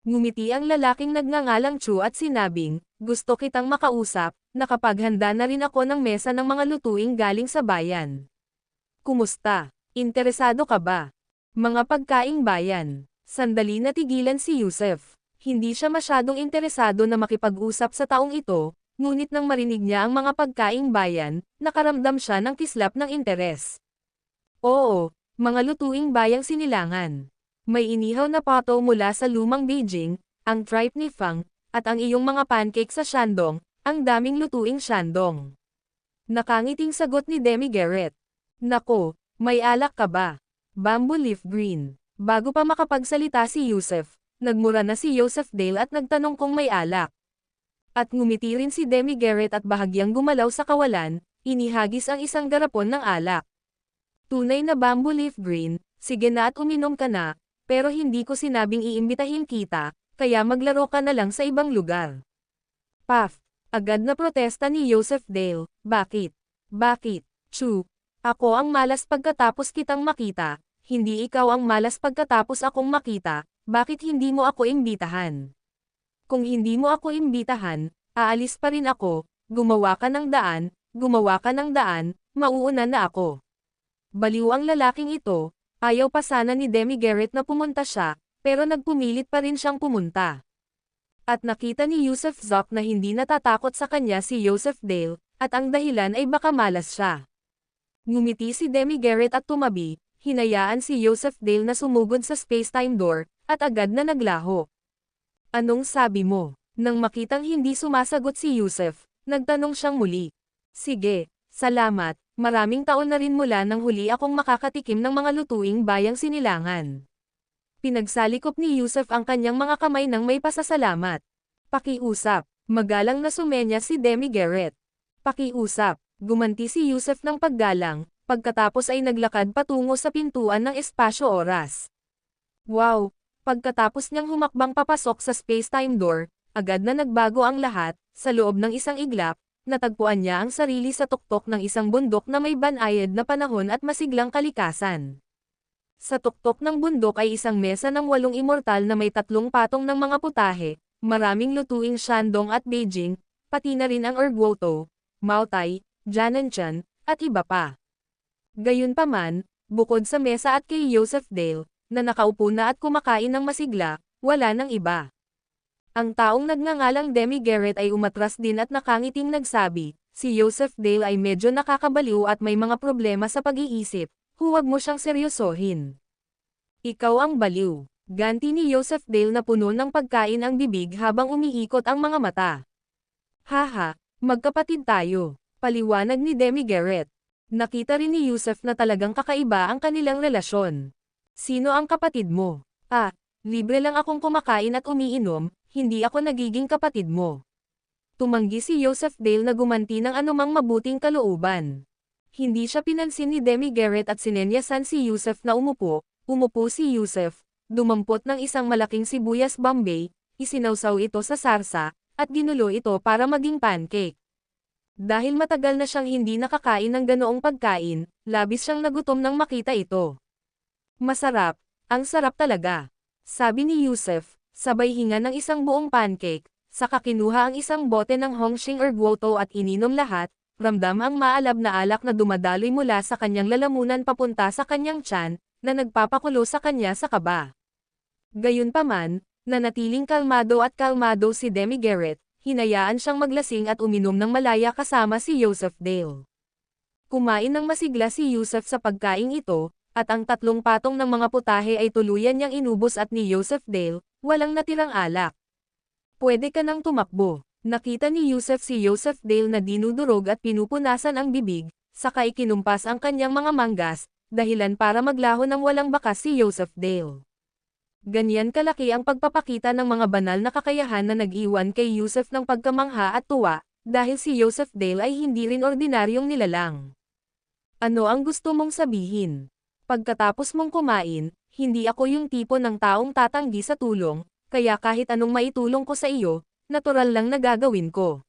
A: Ngumiti ang lalaking nagngangalang Chu at sinabing, gusto kitang makausap, nakapaghanda na rin ako ng mesa ng mga lutuing galing sa bayan. Kumusta? Interesado ka ba? Mga pagkaing bayan. Sandali natigilan si Yusef. Hindi siya masyadong interesado na makipag-usap sa taong ito, ngunit nang marinig niya ang mga pagkaing bayan, nakaramdam siya ng kislap ng interes. Oo, mga lutuing bayang sinilangan. May inihaw na pato mula sa lumang Beijing, ang tripe ni Fang, at ang iyong mga pancake sa Shandong, ang daming lutuing Shandong. Nakangiting sagot ni Demi Garrett. Nako, may alak ka ba? Bamboo leaf green. Bago pa makapagsalita si Yusef, nagmura na si Yosef Dale at nagtanong kung may alak. At ngumiti rin si Demi Garrett at bahagyang gumalaw sa kawalan, inihagis ang isang garapon ng alak. Tunay na bamboo leaf green, sige na at uminom ka na, pero hindi ko sinabing iimbitahin kita, kaya maglaro ka na lang sa ibang lugar. Puff! Agad na protesta ni Yosef Dale, bakit? Bakit? Chu! Ako ang malas pagkatapos kitang makita, hindi ikaw ang malas pagkatapos akong makita, bakit hindi mo ako imbitahan? Kung hindi mo ako imbitahan, aalis pa rin ako, gumawa ka ng daan, mauuna na ako. Baliw ang lalaking ito, ayaw pa sana ni Demi Garrett na pumunta siya, pero nagpumilit pa rin siyang pumunta. At nakita ni Yusef Zoc na hindi natatakot sa kanya si Yosef Dale, at ang dahilan ay baka malas siya. Ngumiti si Demi Garrett at tumabi, hinayaan si Yosef Dale na sumugod sa space-time door, at agad na naglaho. Anong sabi mo? Nang makitang hindi sumasagot si Yusef, nagtanong siyang muli. Sige, salamat, maraming taon na rin mula nang huli akong makakatikim ng mga lutuing bayang sinilangan. Pinagsalikop ni Yusef ang kanyang mga kamay ng may pasasalamat. Pakiusap, magalang na sumenya si Demi Garrett. Pakiusap, gumanti si Yusef ng paggalang, pagkatapos ay naglakad patungo sa pintuan ng espasyo-oras. Wow! Pagkatapos niyang humakbang papasok sa space-time door, agad na nagbago ang lahat, sa loob ng isang iglap, natagpuan niya ang sarili sa tuktok ng isang bundok na may banayad na panahon at masiglang kalikasan. Sa tuktok ng bundok ay isang mesa ng 8 immortal na may 3 patong ng mga putahe, maraming lutuing Shandong at Beijing, pati na rin ang Erguoto, Maotai, Jananchan, at iba pa. Gayunpaman, bukod sa mesa at kay Yosef Dale, na nakaupo na at kumakain ng masigla, wala nang iba. Ang taong nagngangalang Demi Garrett ay umatras din at nakangiting nagsabi, si Yosef Dale ay medyo nakakabaliw at may mga problema sa pag-iisip, huwag mo siyang seryosohin. Ikaw ang baliw. Ganti ni Yosef Dale na puno ng pagkain ang bibig habang umiikot ang mga mata. Haha, magkapatid tayo, paliwanag ni Demi Garrett. Nakita rin ni Yusef na talagang kakaiba ang kanilang relasyon. Sino ang kapatid mo? Libre lang akong kumakain at umiinom, hindi ako nagiging kapatid mo. Tumanggi si Yosef Dale na gumanti ng anumang mabuting kalooban. Hindi siya pinansin ni Demi Garrett at sinenyasan si Yusef na umupo si Yusef, dumampot ng isang malaking sibuyas Bombay, isinawsaw ito sa sarsa, at ginulo ito para maging pancake. Dahil matagal na siyang hindi nakakain ng ganoong pagkain, labis siyang nagutom nang makita ito. Masarap, ang sarap talaga. Sabi ni Yusef, sabay hinga ng isang buong pancake, saka kinuha ang isang bote ng Hongxing Erguoto at ininom lahat, ramdam ang maalab na alak na dumadaloy mula sa kanyang lalamunan papunta sa kanyang tiyan, na nagpapakulo sa kanya sa kaba. Gayunpaman, nanatiling kalmado si Demi Garrett, hinayaan siyang maglasing at uminom ng malaya kasama si Yosef Dale. Kumain ng masigla si Yusef sa pagkaing ito, at ang 3 patong ng mga putahe ay tuluyan niyang inubos at ni Yosef Dale, walang natirang alak. Pwede ka nang tumakbo. Nakita ni Yusef si Yosef Dale na dinudurog at pinupunasan ang bibig, saka ikinumpas ang kanyang mga manggas, dahilan para maglaho ng walang bakas si Yosef Dale. Ganyan kalaki ang pagpapakita ng mga banal na kakayahan na nag-iwan kay Yusef ng pagkamangha at tuwa, dahil si Yosef Dale ay hindi rin ordinaryong nilalang. Ano ang gusto mong sabihin? Pagkatapos mong kumain, hindi ako yung tipo ng taong tatanggi sa tulong, kaya kahit anong maitulong ko sa iyo, natural lang na gagawin ko.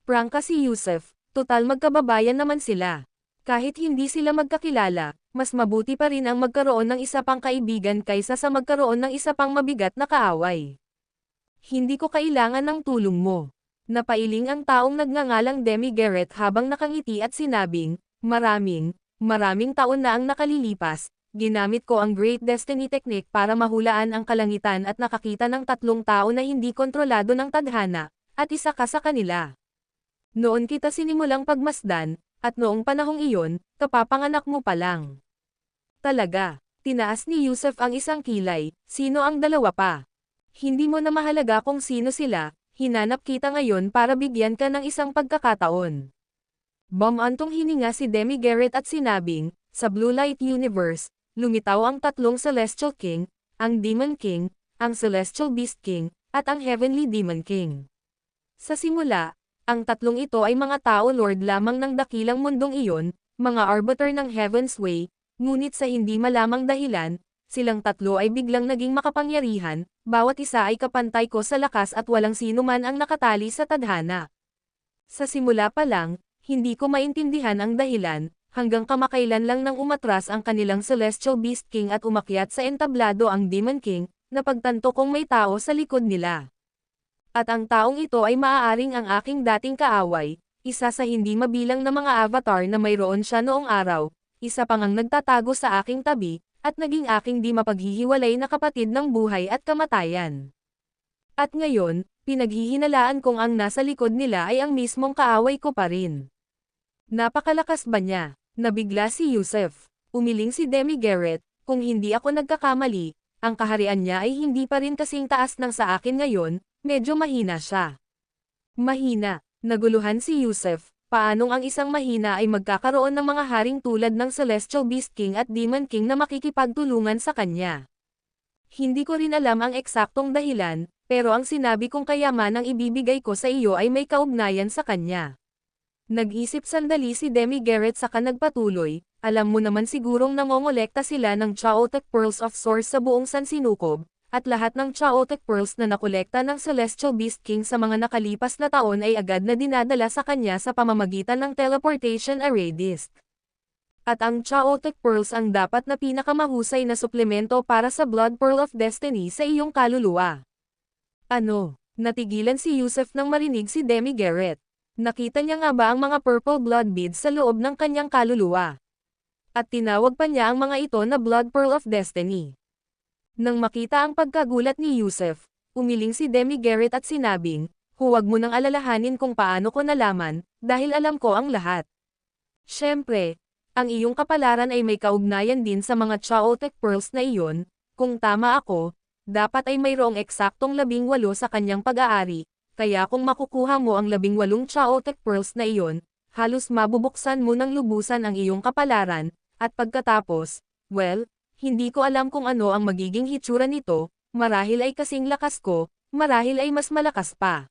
A: Prangka si Yusef, Total magkababayan naman sila. Kahit hindi sila magkakilala, mas mabuti pa rin ang magkaroon ng isa pang kaibigan kaysa sa magkaroon ng isa pang mabigat na kaaway. Hindi ko kailangan ng tulong mo. Napailing ang taong nagngangalang Demi Garrett habang nakangiti at sinabing, maraming taon na ang nakalilipas, ginamit ko ang Great Destiny Technique para mahulaan ang kalangitan at nakakita ng tatlong tao na hindi kontrolado ng tadhana, at isa ka sa kanila. Noon kita sinimulang pagmasdan, at noong panahong iyon, kapapanganak mo pa lang. Talaga, tinaas ni Yusef ang isang kilay, sino ang dalawa pa? Hindi mo na mahalaga kung sino sila, hinanap kita ngayon para bigyan ka ng isang pagkakataon. Bumantong hininga si Demi Garrett at sinabing, sa Blue Light Universe, lumitaw ang tatlong Celestial King, ang Demon King, ang Celestial Beast King, at ang Heavenly Demon King. Sa simula, ang tatlong ito ay mga tao lord lamang ng dakilang mundong iyon, mga arbiter ng Heaven's Way, ngunit sa hindi malamang dahilan, silang tatlo ay biglang naging makapangyarihan, bawat isa ay kapantay ko sa lakas at walang sino man ang nakatali sa tadhana. Sa simula pa lang, hindi ko maintindihan ang dahilan, hanggang kamakailan lang nang umatras ang kanilang Celestial Beast King at umakyat sa entablado ang Demon King, napagtanto kong may tao sa likod nila. At ang taong ito ay maaaring ang aking dating kaaway, isa sa hindi mabilang na mga avatar na mayroon siya noong araw, isa pang ang nagtatago sa aking tabi, at naging aking di mapaghihiwalay na kapatid ng buhay at kamatayan. At ngayon, pinaghihinalaan kong ang nasa likod nila ay ang mismong kaaway ko pa rin. Napakalakas ba niya? Nabigla si Yusef. Umiling si Demi Garrett, kung hindi ako nagkakamali, ang kaharian niya ay hindi pa rin kasing taas ng sa akin ngayon, medyo mahina siya. Mahina, naguluhan si Yusef. Paanong ang isang mahina ay magkakaroon ng mga haring tulad ng Celestial Beast King at Demon King na makikipagtulungan sa kanya? Hindi ko rin alam ang eksaktong dahilan, pero ang sinabi kong kayamanang ibibigay ko sa iyo ay may kaugnayan sa kanya. Nag-isip sandali si Demi Garrett saka nagpatuloy, alam mo naman sigurong nangongolekta sila ng Chaotic Pearls of Source sa buong Sansinukob, at lahat ng Chaotic Pearls na nakolekta ng Celestial Beast King sa mga nakalipas na taon ay agad na dinadala sa kanya sa pamamagitan ng Teleportation Array Disk. At ang Chaotic Pearls ang dapat na pinakamahusay na suplemento para sa Blood Pearl of Destiny sa iyong kaluluwa. Ano? Natigilan si Yusef nang marinig si Demi Garrett. Nakita niya nga ba ang mga purple blood beads sa loob ng kanyang kaluluwa? At tinawag pa niya ang mga ito na Blood Pearl of Destiny. Nang makita ang pagkagulat ni Yusef, umiling si Demi Garrett at sinabing, huwag mo nang alalahanin kung paano ko nalaman, dahil alam ko ang lahat. Siyempre, ang iyong kapalaran ay may kaugnayan din sa mga Chaotic Pearls na iyon, kung tama ako, dapat ay mayroong eksaktong 18 sa kanyang pag-aari, kaya kung makukuha mo ang 18 Chaotic Pearls na iyon, halos mabubuksan mo ng lubusan ang iyong kapalaran, at pagkatapos, well, hindi ko alam kung ano ang magiging hitsura nito, marahil ay kasing lakas ko, marahil ay mas malakas pa.